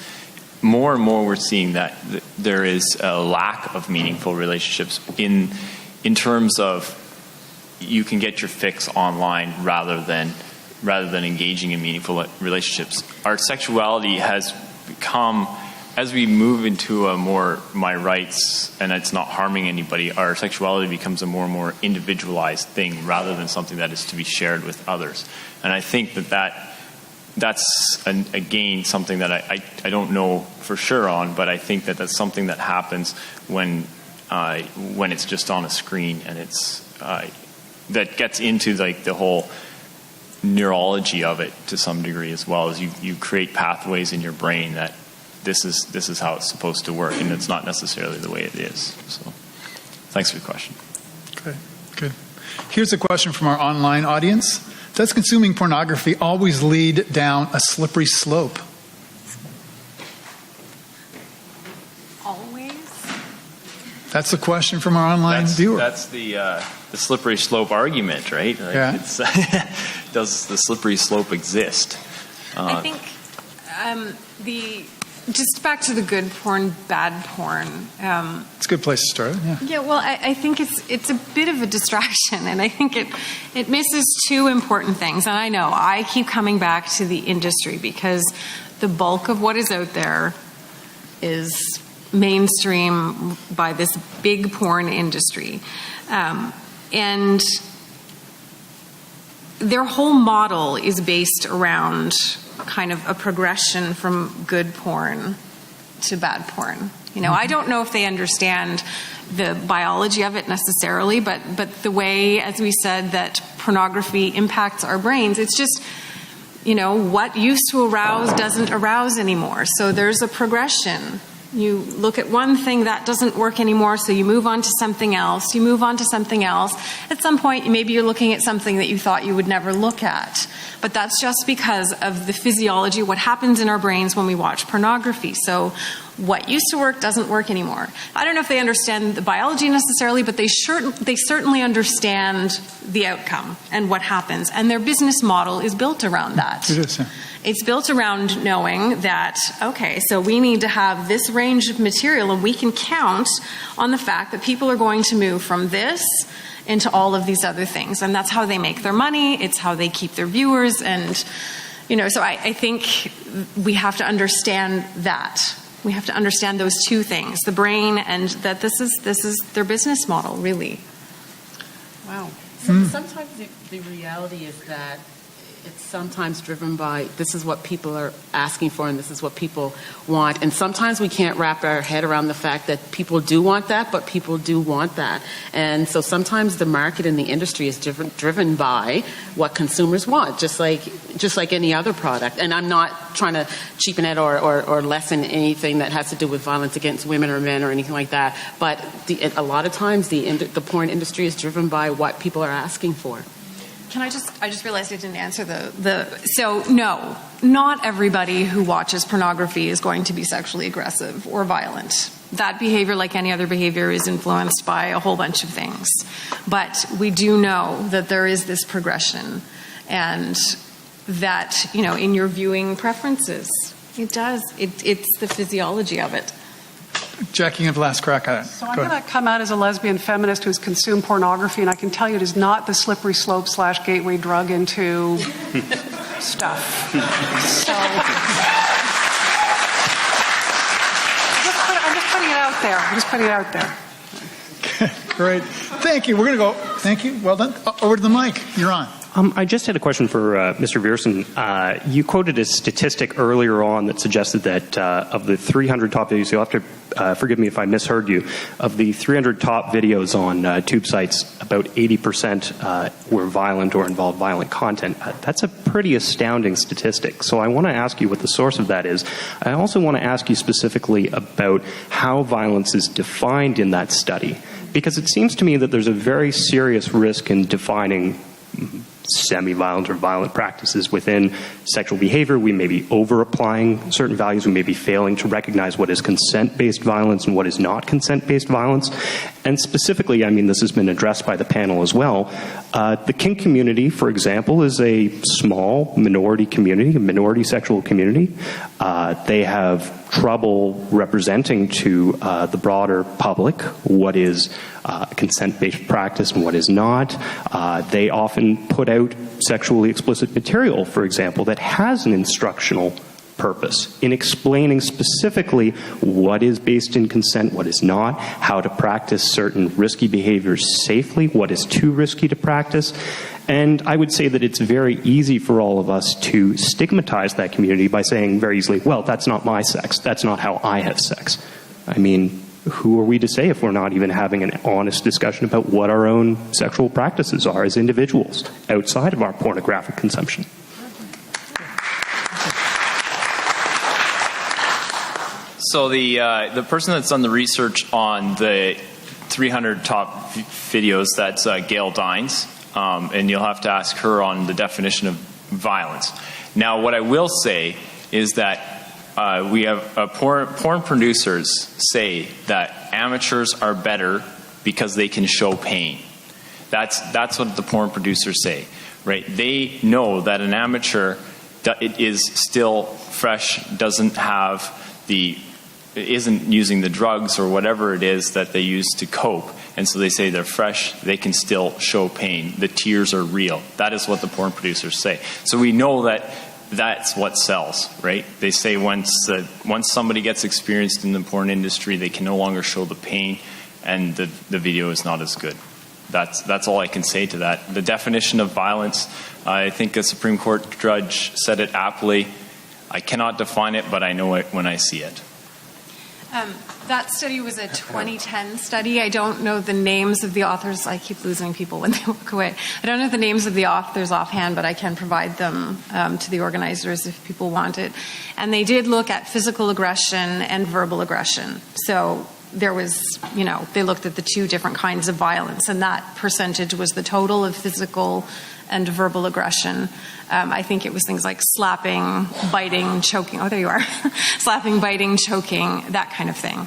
more and more we're seeing that there is a lack of meaningful relationships in terms of you can get your fix online rather than engaging in meaningful relationships. Our sexuality has become, as we move into a more my rights and it's not harming anybody, our sexuality becomes a more and more individualized thing rather than something that is to be shared with others. And I think that's again something that I don't know for sure on, but I think that that's something that happens when it's just on a screen, and it's that gets into like the whole neurology of it to some degree, as well as you create pathways in your brain that this is how it's supposed to work, and it's not necessarily the way it is. So, thanks for the question. Good. Here's a question from our online audience. Does consuming pornography always lead down a slippery slope? Always? That's the question from our online viewer. That's the slippery slope argument, right? Like Yeah. It's, does the slippery slope exist? I think just back to the good porn, bad porn. It's a good place to start. Yeah. Yeah, well, I think it's a bit of a distraction, and I think it misses two important things. And I know I keep coming back to the industry because the bulk of what is out there is mainstream by this big porn industry. And their whole model is based around kind of a progression from good porn to bad porn. I don't know if they understand the biology of it necessarily, but the way, as we said, that pornography impacts our brains, it's just what used to arouse doesn't arouse anymore. So there's a progression. You look at one thing that doesn't work anymore, so you move on to something else. You move on to something else. At some point, maybe you're looking at something that you thought you would never look at. But that's just because of the physiology, what happens in our brains when we watch pornography. So what used to work doesn't work anymore. I don't know if they understand the biology necessarily, but they certainly understand the outcome and what happens. And their business model is built around that. It is, yeah. It's built around knowing that, okay, so we need to have this range of material, and we can count on the fact that people are going to move from this into all of these other things. And that's how they make their money. It's how they keep their viewers. And, so I think we have to understand that. We have to understand those two things, the brain and that this is their business model, really. Wow. Sometimes the reality is that it's sometimes driven by this is what people are asking for and this is what people want. And sometimes we can't wrap our head around the fact that people do want that, but people do want that. And so sometimes the market and the industry is driven by what consumers want, just like any other product. And I'm not trying to cheapen it or lessen anything that has to do with violence against women or men or anything like that. But a lot of times the porn industry is driven by what people are asking for. I just realized I didn't answer so no, not everybody who watches pornography is going to be sexually aggressive or violent. That behavior, like any other behavior, is influenced by a whole bunch of things. But we do know that there is this progression and that, in your viewing preferences, it does. It's the physiology of it. Jackie, you have the last crack at it. So I'm going to come out as a lesbian feminist who's consumed pornography, and I can tell you it is not the slippery slope / gateway drug into stuff. So I'm just putting it out there. Great. Thank you. We're going to go. Thank you. Well done. Over to the mic. You're on. I just had a question for Mr. VIERSEN. You quoted a statistic earlier on that suggested that of the 300 top videos, you'll have to forgive me if I misheard you, of the 300 top videos on tube sites, about 80% were violent or involved violent content. That's a pretty astounding statistic. So I want to ask you what the source of that is. I also want to ask you specifically about how violence is defined in that study, because it seems to me that there's a very serious risk in defining semi-violent or violent practices within sexual behavior. We may be over-applying certain values. We may be failing to recognize what is consent-based violence and what is not consent-based violence. And specifically, this has been addressed by the panel as well. The kink community, for example, is a small minority community, a minority sexual community. They have trouble representing to the broader public what is consent-based practice and what is not. They often put out sexually explicit material, for example, that has an instructional purpose in explaining specifically what is based in consent, what is not, how to practice certain risky behaviors safely, what is too risky to practice. And I would say that it's very easy for all of us to stigmatize that community by saying very easily, well, that's not my sex, that's not how I have sex. Who are we to say if we're not even having an honest discussion about what our own sexual practices are as individuals outside of our pornographic consumption? So the person that's done the research on the 300 top videos, that's Gail Dines, and you'll have to ask her on the definition of violence. Now, what I will say is that we have porn producers say that amateurs are better because they can show pain. That's what the porn producers say, right? They know that an amateur is still fresh, isn't using the drugs or whatever it is that they use to cope. And so they say they're fresh, they can still show pain. The tears are real. That is what the porn producers say. So we know that that's what sells, right? They say once somebody gets experienced in the porn industry, they can no longer show the pain, and the video is not as good. That's all I can say to that. The definition of violence, I think a Supreme Court judge said it aptly. I cannot define it, but I know it when I see it. That study was a 2010 study. I don't know the names of the authors. I keep losing people when they walk away. I don't know the names of the authors offhand, but I can provide them to the organizers if people want it. And they did look at physical aggression and verbal aggression. So there was, they looked at the two different kinds of violence, and that percentage was the total of physical and verbal aggression. I think it was things like slapping, biting, choking. Oh, there you are. Slapping, biting, choking, that kind of thing.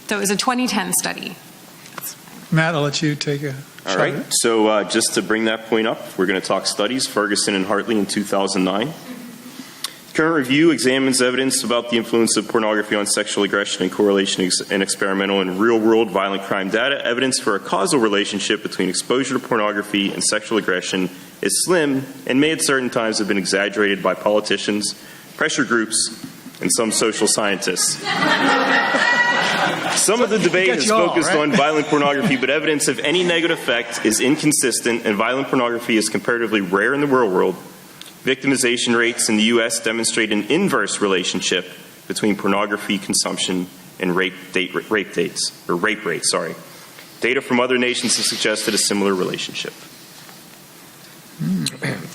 So it was a 2010 study. Matt, I'll let you take a shot. All right. So just to bring that point up, we're going to talk studies, Ferguson and Hartley in 2009. Current review examines evidence about the influence of pornography on sexual aggression and correlation in experimental and real-world violent crime data. Evidence for a causal relationship between exposure to pornography and sexual aggression is slim and may at certain times have been exaggerated by politicians, pressure groups, and some social scientists. Some of the debate is focused on violent pornography, but evidence of any negative effect is inconsistent, and violent pornography is comparatively rare in the real world. Victimization rates in the U.S. demonstrate an inverse relationship between pornography consumption and rape rates. Data from other nations have suggested a similar relationship.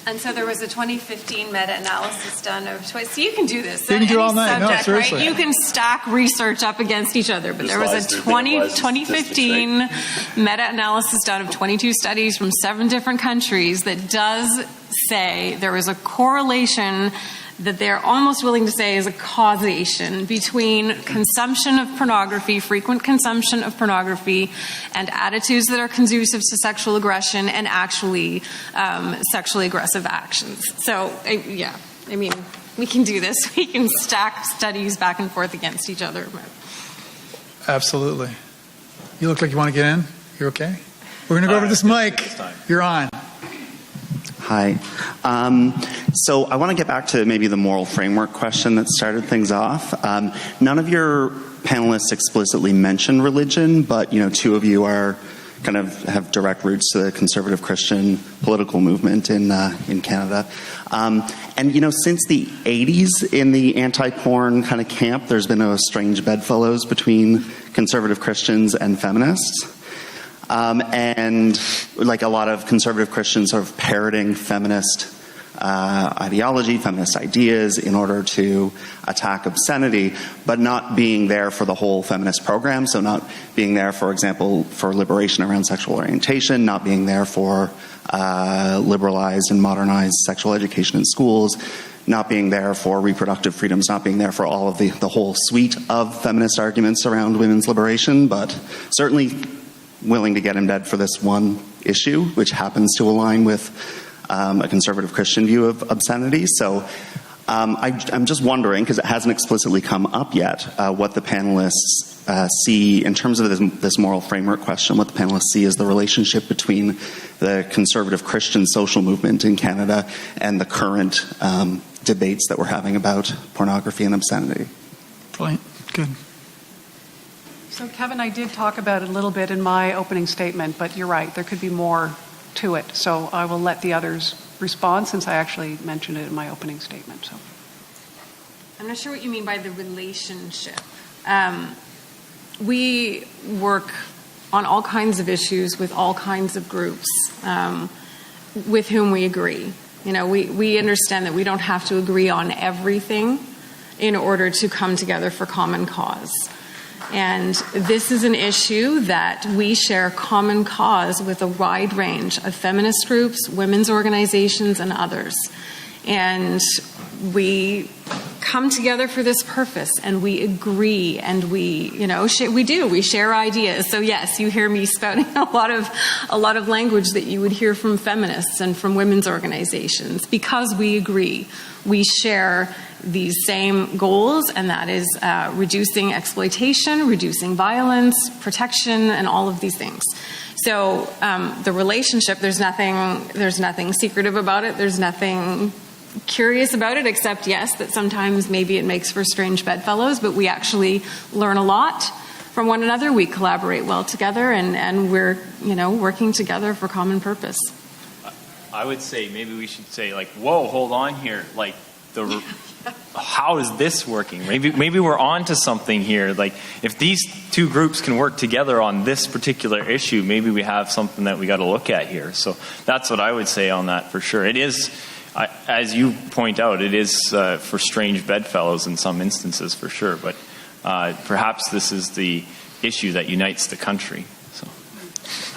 And so there was a 2015 meta-analysis done of so you can do this. You can do all night. Subject, no, seriously. Right? You can stack research up against each other. But there was a 2015 meta-analysis done of 22 studies from 7 different countries that does say there is a correlation that they're almost willing to say is a causation between consumption of pornography, frequent consumption of pornography, and attitudes that are conducive to sexual aggression and actually sexually aggressive actions. So, we can do this. We can stack studies back and forth against each other. Absolutely. You look like you want to get in. You're okay? We're going to go over to this mic. You're on. Hi. So I want to get back to maybe the moral framework question that started things off. None of your panelists explicitly mention religion, but 2 of you are kind of have direct roots to the conservative Christian political movement in Canada. And since the 80s in the anti-porn kind of camp, there's been a strange bedfellows between conservative Christians and feminists. And like a lot of conservative Christians sort of parroting feminist ideology, feminist ideas in order to attack obscenity, but not being there for the whole feminist program. So not being there, for example, for liberation around sexual orientation, not being there for liberalized and modernized sexual education in schools, not being there for reproductive freedoms, not being there for all of the whole suite of feminist arguments around women's liberation, but certainly willing to get in bed for this one issue, which happens to align with a conservative Christian view of obscenity. So I'm just wondering, because it hasn't explicitly come up yet, what the panelists see in terms of this moral framework question, what the panelists see as the relationship between the conservative Christian social movement in Canada and the current debates that we're having about pornography and obscenity. Brilliant. Good. So, Kevin, I did talk about it a little bit in my opening statement, but you're right, there could be more to it. So I will let the others respond since I actually mentioned it in my opening statement. So, I'm not sure what you mean by the relationship. We work on all kinds of issues with all kinds of groups with whom we agree. We understand that we don't have to agree on everything in order to come together for common cause. And this is an issue that we share common cause with a wide range of feminist groups, women's organizations, and others. And we come together for this purpose, and we agree, and we share ideas. So yes, you hear me spouting a lot of language that you would hear from feminists and from women's organizations because we agree. We share these same goals, and that is reducing exploitation, reducing violence, protection, and all of these things. So the relationship, there's nothing secretive about it. There's nothing curious about it, except yes, that sometimes maybe it makes for strange bedfellows, but we actually learn a lot from one another. We collaborate well together, and we're working together for common purpose. I would say maybe we should say whoa, hold on here, how is this working? Maybe we're on to something here. Like, if these two groups can work together on this particular issue, maybe we have something that we got to look at here. So that's what I would say on that for sure. It is, as you point out, it is for strange bedfellows in some instances for sure. But perhaps this is the issue that unites the country. So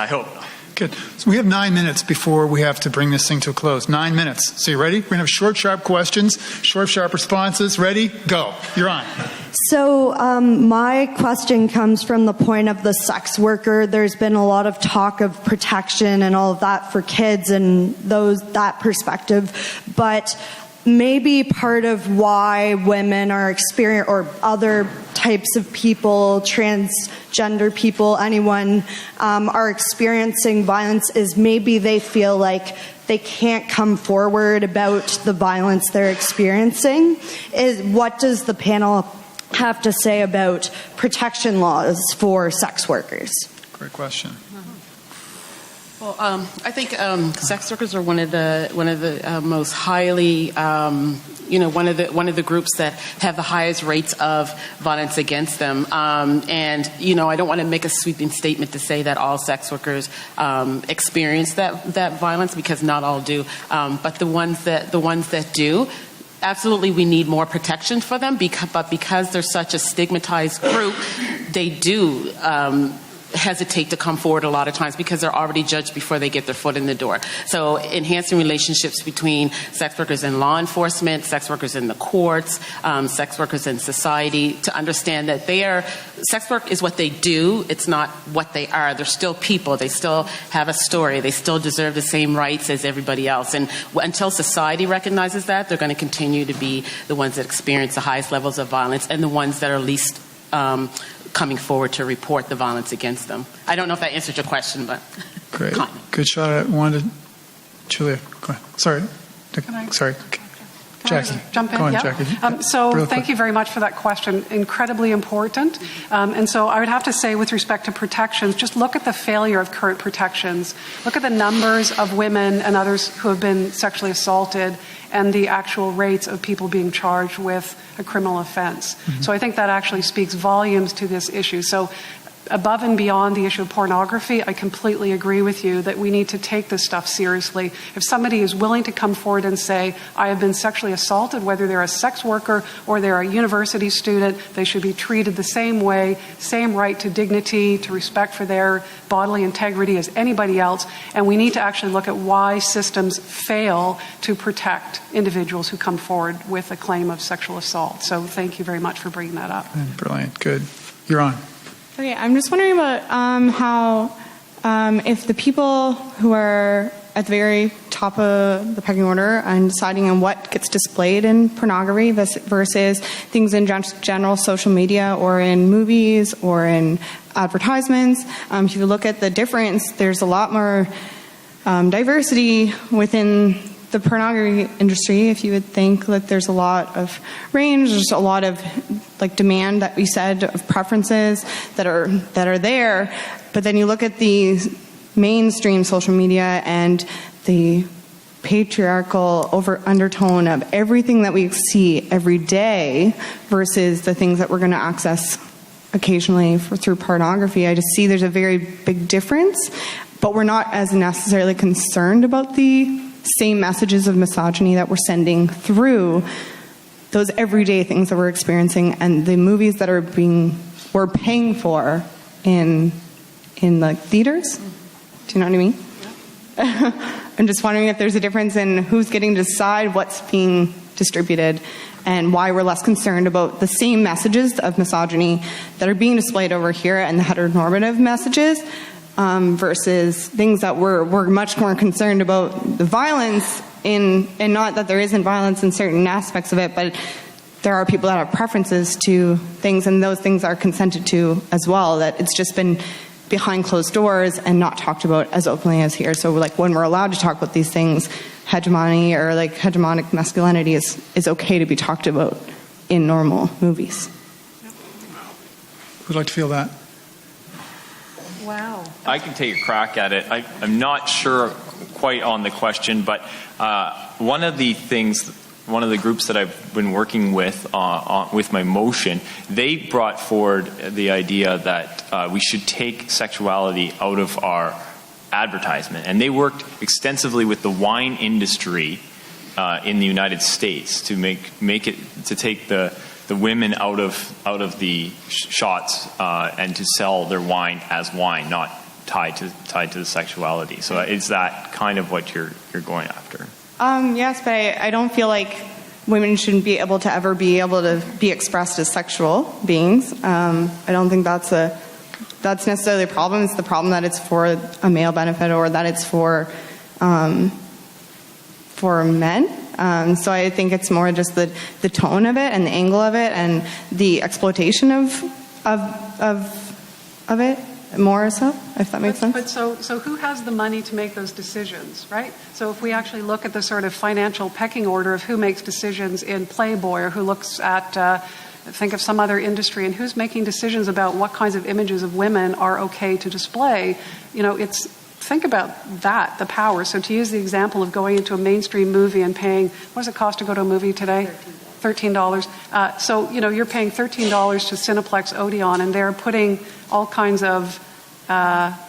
I hope. Good. So we have 9 minutes before we have to bring this thing to a close. 9 minutes. So you ready? We're going to have short, sharp questions, short, sharp responses. Ready? Go. You're on. So my question comes from the point of the sex worker. There's been a lot of talk of protection and all of that for kids and that perspective. But maybe part of why women are experiencing, or other types of people, transgender people, anyone, are experiencing violence is maybe they feel like they can't come forward about the violence they're experiencing. What does the panel have to say about protection laws for sex workers? Great question. Well, I think sex workers are one of the most highly, one of the groups that have the highest rates of violence against them. And I don't want to make a sweeping statement to say that all sex workers experience that violence, because not all do. But the ones that do, absolutely, we need more protection for them. But because they're such a stigmatized group, they do hesitate to come forward a lot of times because they're already judged before they get their foot in the door. So enhancing relationships between sex workers and law enforcement, sex workers in the courts, sex workers in society, to understand that sex work is what they do, it's not what they are. They're still people, they still have a story, they still deserve the same rights as everybody else. And until society recognizes that, they're going to continue to be the ones that experience the highest levels of violence and the ones that are least coming forward to report the violence against them. I don't know if that answered your question, but... Great. Good shot at one. Julia, go ahead. Sorry. Sorry. Jackie. Jump in? Go on, yeah. Jackie. Thank you very much for that question. Incredibly important. And so I would have to say, with respect to protections, just look at the failure of current protections. Look at the numbers of women and others who have been sexually assaulted and the actual rates of people being charged with a criminal offense. Mm-hmm. So I think that actually speaks volumes to this issue. So above and beyond the issue of pornography, I completely agree with you that we need to take this stuff seriously. If somebody is willing to come forward and say, I have been sexually assaulted, whether they're a sex worker or they're a university student, they should be treated the same way, same right to dignity, to respect for their bodily integrity as anybody else. And we need to actually look at why systems fail to protect individuals who come forward with a claim of sexual assault. So thank you very much for bringing that up. Brilliant. Good. You're on. Okay, I'm just wondering about how if the people who are at the very top of the pecking order and deciding on what gets displayed in pornography versus things in general social media or in movies or in advertisements, if you look at the difference, there's a lot more diversity within the pornography industry. If you would think that there's a lot of range, there's a lot of demand that we said of preferences that are there, but then you look at the mainstream social media and the patriarchal undertone of everything that we see every day versus the things that we're going to access occasionally through pornography. I just see there's a very big difference, but we're not as necessarily concerned about the same messages of misogyny that we're sending through those everyday things that we're experiencing and the movies that we're paying for in the theaters. Do you know what I mean? Yeah. I'm just wondering if there's a difference in who's getting to decide what's being distributed and why we're less concerned about the same messages of misogyny that are being displayed over here and the heteronormative messages versus things that we're much more concerned about the violence and not that there isn't violence in certain aspects of it, but there are people that have preferences to things and those things are consented to as well, that it's just been behind closed doors and not talked about as openly as here. So when we're allowed to talk about these things, hegemony or hegemonic masculinity is okay to be talked about in normal movies. Who'd like to feel that? Wow. I can take a crack at it. I'm not sure quite on the question, but one of the things one of the groups that I've been working with my motion, they brought forward the idea that we should take sexuality out of our advertisement, and they worked extensively with the wine industry in the United States to make it to take the women out of the shots and to sell their wine as wine, not tied to the sexuality. So is that kind of what you're going after? Yes, but I don't feel like women shouldn't be able to be expressed as sexual beings. I don't think that's necessarily a problem. It's the problem that it's for a male benefit, or that it's for men. So I think it's more just the tone of it and the angle of it and the exploitation of it more so, if that makes sense. But so who has the money to make those decisions, right? So if we actually look at the sort of financial pecking order of who makes decisions in Playboy, or who looks at think of some other industry, and who's making decisions about what kinds of images of women are okay to display, think about that, the power. So to use the example of going into a mainstream movie and paying, what does it cost to go to a movie today? $13. So, you're paying $13 to Cineplex Odeon, and they're putting all kinds of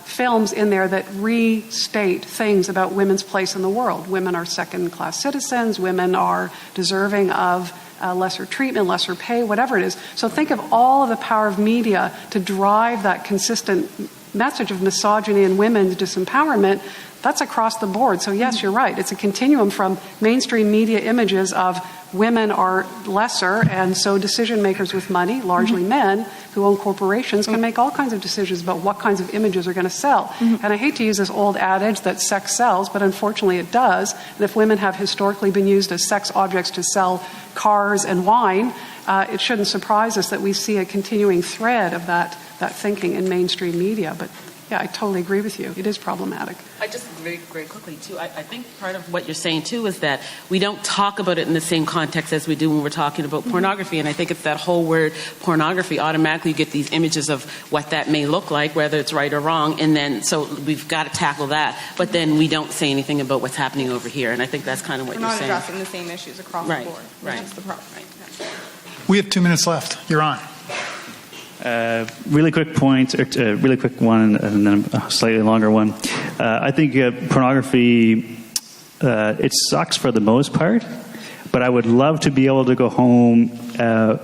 films in there that restate things about women's place in the world. Women are second-class citizens. Women are deserving of lesser treatment, lesser pay, whatever it is. So think of all of the power of media to drive that consistent message of misogyny and women's disempowerment. That's across the board. So yes, you're right. It's a continuum from mainstream media images of women are lesser, and so decision makers with money, largely men who own corporations, can make all kinds of decisions about what kinds of images are going to sell. And I hate to use this old adage that sex sells, but unfortunately it does. And if women have historically been used as sex objects to sell cars and wine, it shouldn't surprise us that we see a continuing thread of that thinking in mainstream media. But yeah, I totally agree with you. It is problematic. I just very, very quickly, too, I think part of what you're saying, too, is that we don't talk about it in the same context as we do when we're talking about pornography. And I think it's that whole word pornography. Automatically you get these images of what that may look like, whether it's right or wrong. And then, so we've got to tackle that. But then we don't say anything about what's happening over here. And I think that's kind of what you're saying. We're not addressing the same issues across the board. Right. That's the problem. We have 2 minutes left. You're on. Really quick point, really quick one, and then a slightly longer one. I think pornography, it sucks for the most part, but I would love to be able to go home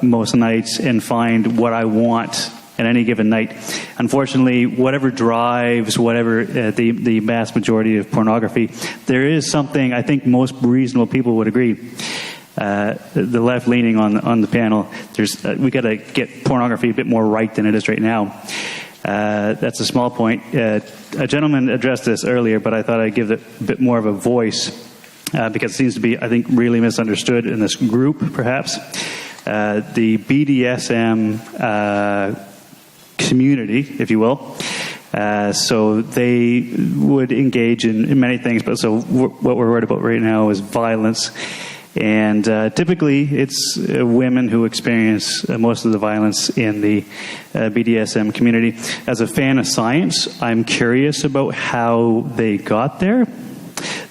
most nights and find what I want at any given night. Unfortunately, whatever drives, the vast majority of pornography, there is something I think most reasonable people would agree. The left leaning on the panel, we got to get pornography a bit more right than it is right now. That's a small point. A gentleman addressed this earlier, but I thought I'd give it a bit more of a voice because it seems to be, I think, really misunderstood in this group, perhaps. The BDSM community, if you will. So they would engage in many things, but so what we're worried about right now is violence. And typically, it's women who experience most of the violence in the BDSM community. As a fan of science, I'm curious about how they got there.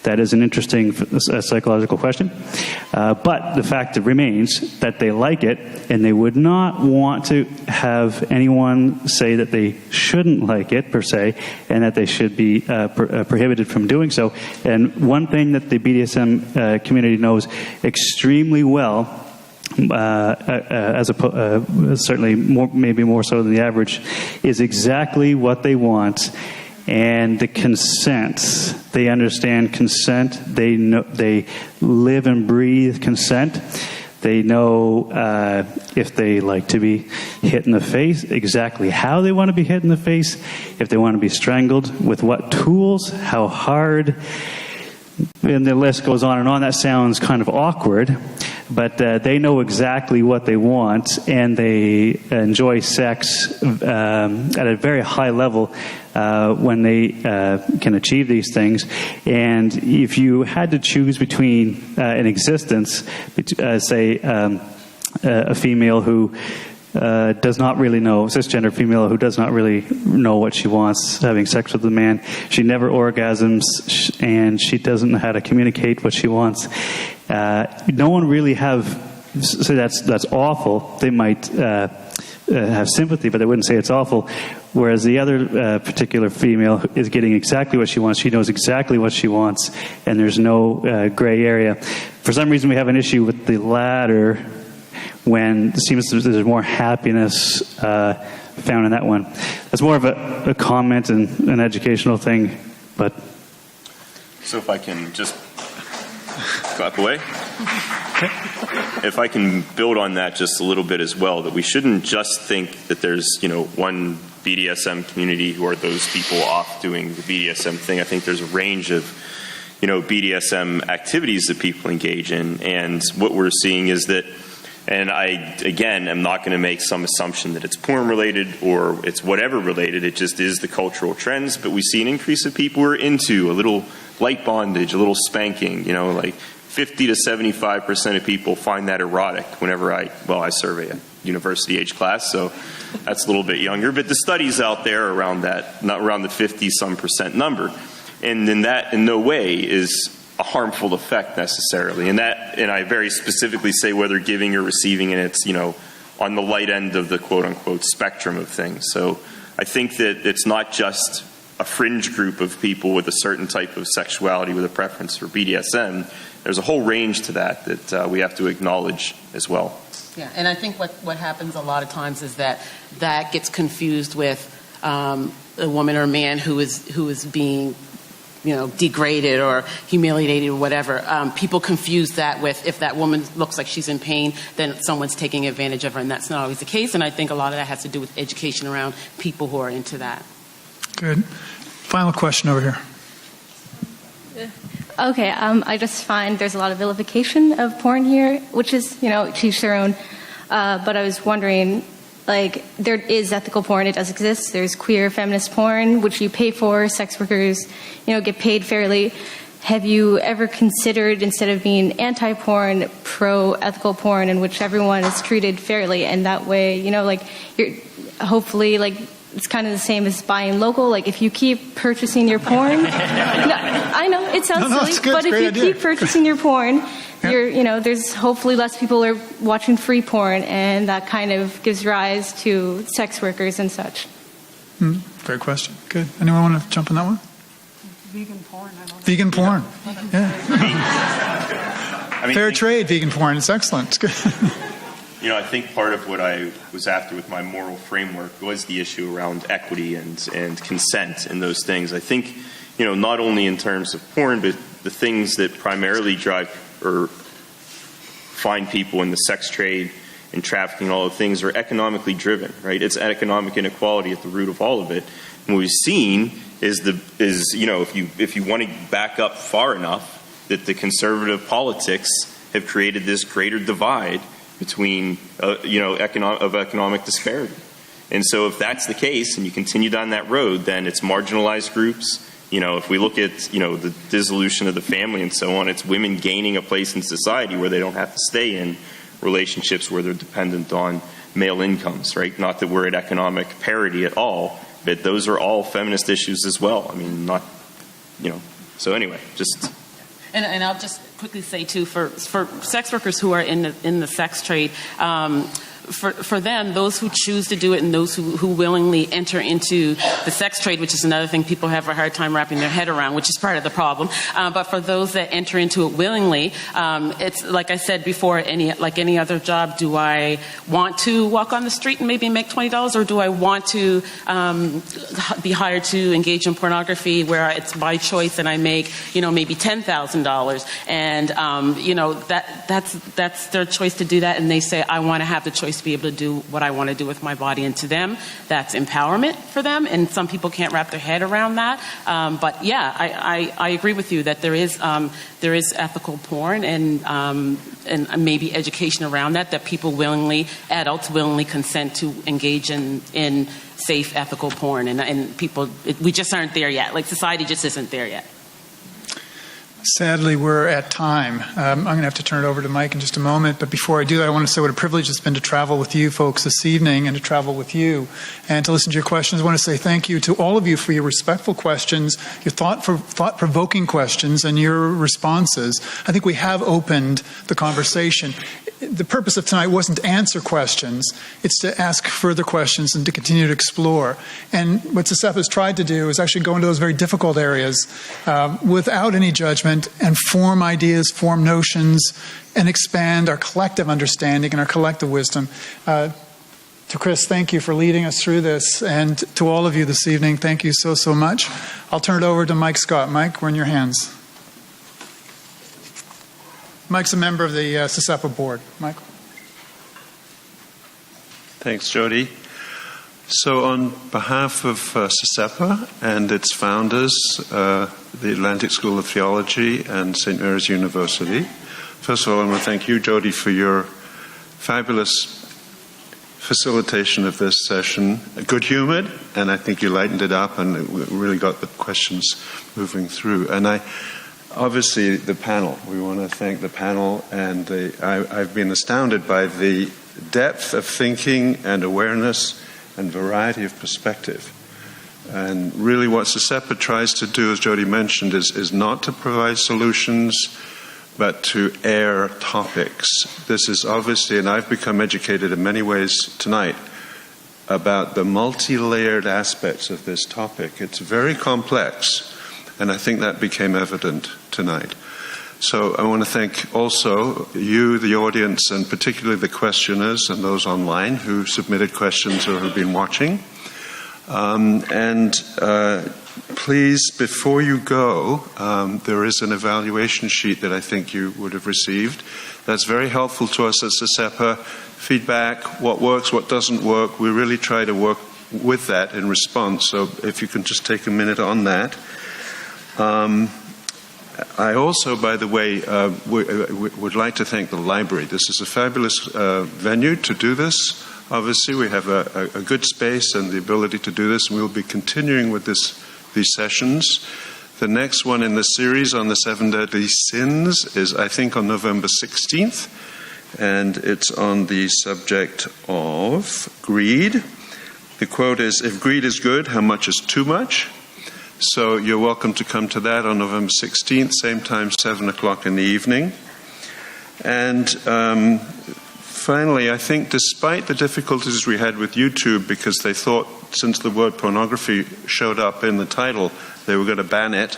That is an interesting psychological question. But the fact remains that they like it, and they would not want to have anyone say that they shouldn't like it, per se, and that they should be prohibited from doing so. And one thing that the BDSM community knows extremely well, certainly maybe more so than the average, is exactly what they want. And the consent, they understand consent. They know, they live and breathe consent. They know if they like to be hit in the face, exactly how they want to be hit in the face, if they want to be strangled, with what tools, how hard, and the list goes on and on. That sounds kind of awkward, but they know exactly what they want, and they enjoy sex at a very high level when they can achieve these things. And if you had to choose between an existence, say a female who does not really know, cisgender female who does not really know what she wants having sex with a man. She never orgasms, and she doesn't know how to communicate what she wants. No one really so that's awful. They might have sympathy, but they wouldn't say it's awful. Whereas the other particular female is getting exactly what she wants. She knows exactly what she wants, and there's no gray area. For some reason, we have an issue with the latter when it seems there's more happiness found in that one. That's more of a comment and an educational thing, but... So if I can just clap away. If I can build on that just a little bit as well, that we shouldn't just think that there's, one BDSM community who are those people off doing the BDSM thing. I think there's a range of, BDSM activities that people engage in. And what we're seeing is that, and I, again, am not going to make some assumption that it's porn related or it's whatever related. It just is the cultural trends. But we see an increase of people who are into a little light bondage, a little spanking, like 50 to 75% of people find that erotic whenever I survey a university age class, so that's a little bit younger. But the studies out there around that, not around the 50-some% number. And then that in no way is a harmful effect necessarily. And I very specifically say whether giving or receiving, and it's, on the light end of the quote unquote spectrum of things. So I think that it's not just a fringe group of people with a certain type of sexuality with a preference for BDSM. There's a whole range to that we have to acknowledge as well. Yeah, and I think what happens a lot of times is that gets confused with a woman or a man who is being degraded or humiliated or whatever. People confuse that with if that woman looks like she's in pain, then someone's taking advantage of her, and that's not always the case. And I think a lot of that has to do with education around people who are into that. Good. Final question over here. Okay, I just find there's a lot of vilification of porn here, which is, to each their own. But I was wondering, there is ethical porn, it does exist. There's queer feminist porn, which you pay for. Sex workers, get paid fairly. Have you ever considered, instead of being anti-porn, pro-ethical porn, in which everyone is treated fairly, and that way, you're hopefully, it's kind of the same as buying local. If you keep purchasing your porn, I know it sounds silly, but if you keep purchasing your porn, there's hopefully less people are watching free porn, and that kind of gives rise to sex workers and such. Great question. Good. Anyone want to jump on that one? Vegan porn. Vegan porn. Yeah. Fair trade, vegan porn. It's excellent. It's good. I think part of what I was after with my moral framework was the issue around equity and consent and those things. I think, not only in terms of porn, but the things that primarily drive or find people in the sex trade and trafficking, all the things are economically driven, right? It's economic inequality at the root of all of it. And what we've seen is if you want to back up far enough, that the conservative politics have created this greater divide between economic disparity. And so if that's the case and you continue down that road, then it's marginalized groups. If we look at the dissolution of the family and so on, it's women gaining a place in society where they don't have to stay in relationships where they're dependent on male incomes, right? Not that we're at economic parity at all, but those are all feminist issues as well. I mean, so anyway, just... And I'll just quickly say too, for sex workers who are in the sex trade, for them, those who choose to do it and those who willingly enter into the sex trade, which is another thing people have a hard time wrapping their head around, which is part of the problem. But for those that enter into it willingly, it's like I said before, like any other job, do I want to walk on the street and maybe make $20, or do I want to be hired to engage in pornography where it's by choice and I make maybe $10,000, and that's their choice to do that, and they say I want to have the choice to be able to do what I want to do with my body, and to them that's empowerment for them, and some people can't wrap their head around that. But yeah, I agree with you that there is ethical porn and maybe education around that people adults willingly consent to engage in safe ethical porn, and people we just aren't there yet. Like society just isn't there yet. Sadly, we're at time. I'm going to have to turn it over to Mike in just a moment. But before I do that, I want to say what a privilege it's been to travel with you folks this evening and to travel with you and to listen to your questions. I want to say thank you to all of you for your respectful questions, your thought-provoking questions, and your responses. I think we have opened the conversation. The purpose of tonight wasn't to answer questions. It's to ask further questions and to continue to explore. And what SESEPA has tried to do is actually go into those very difficult areas without any judgment and form ideas, form notions, and expand our collective understanding and our collective wisdom. To Chris, thank you for leading us through this. And to all of you this evening, thank you so, so much. I'll turn it over to Mike Scott. Mike, we're in your hands. Mike's a member of the SESEPA board. Mike. Thanks, Jody. So on behalf of SESEPA and its founders, the Atlantic School of Theology and St. Mary's University, first of all, I want to thank you, Jody, for your fabulous facilitation of this session. Good-humored, and I think you lightened it up and really got the questions moving through. And obviously, the panel. We want to thank the panel, and I've been astounded by the depth of thinking and awareness and variety of perspective. And really what SESEPA tries to do, as Jody mentioned, is not to provide solutions, but to air topics. This is obviously, and I've become educated in many ways tonight, about the multi-layered aspects of this topic. It's very complex. And I think that became evident tonight. So I want to thank also you, the audience, and particularly the questioners and those online who submitted questions or have been watching. Please, before you go, there is an evaluation sheet that I think you would have received. That's very helpful to us at SESEPA. Feedback, what works, what doesn't work. We really try to work with that in response. So if you can just take a minute on that. I also, by the way, would like to thank the library. This is a fabulous venue to do this. Obviously, we have a good space and the ability to do this, and we will be continuing with these sessions. The next one in the series on the 7 Deadly Sins is, I think, on November 16th, and it's on the subject of greed. The quote is, "If greed is good, how much is too much?" So you're welcome to come to that on November 16th, same time, 7 o'clock in the evening. And finally, I think despite the difficulties we had with YouTube, because they thought since the word pornography showed up in the title, they were going to ban it.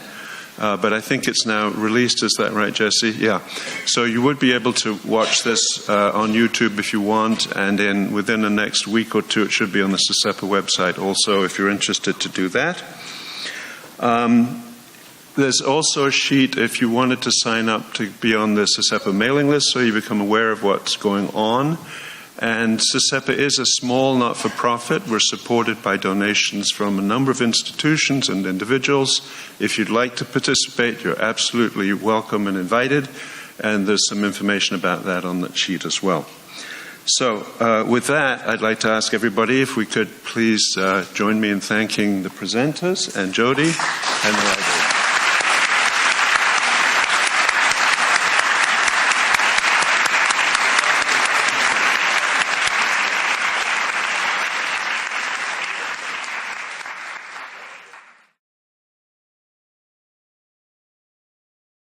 But I think it's now released. Is that right, Jesse? Yeah. So you would be able to watch this on YouTube if you want, and within the next week or two, it should be on the SESEPA website also if you're interested to do that. There's also a sheet if you wanted to sign up to be on the SESEPA mailing list so you become aware of what's going on. And SESEPA is a small not-for-profit. We're supported by donations from a number of institutions and individuals. If you'd like to participate, you're absolutely welcome and invited. And there's some information about that on that sheet as well. So with that, I'd like to ask everybody if we could please join me in thanking the presenters and Jody and the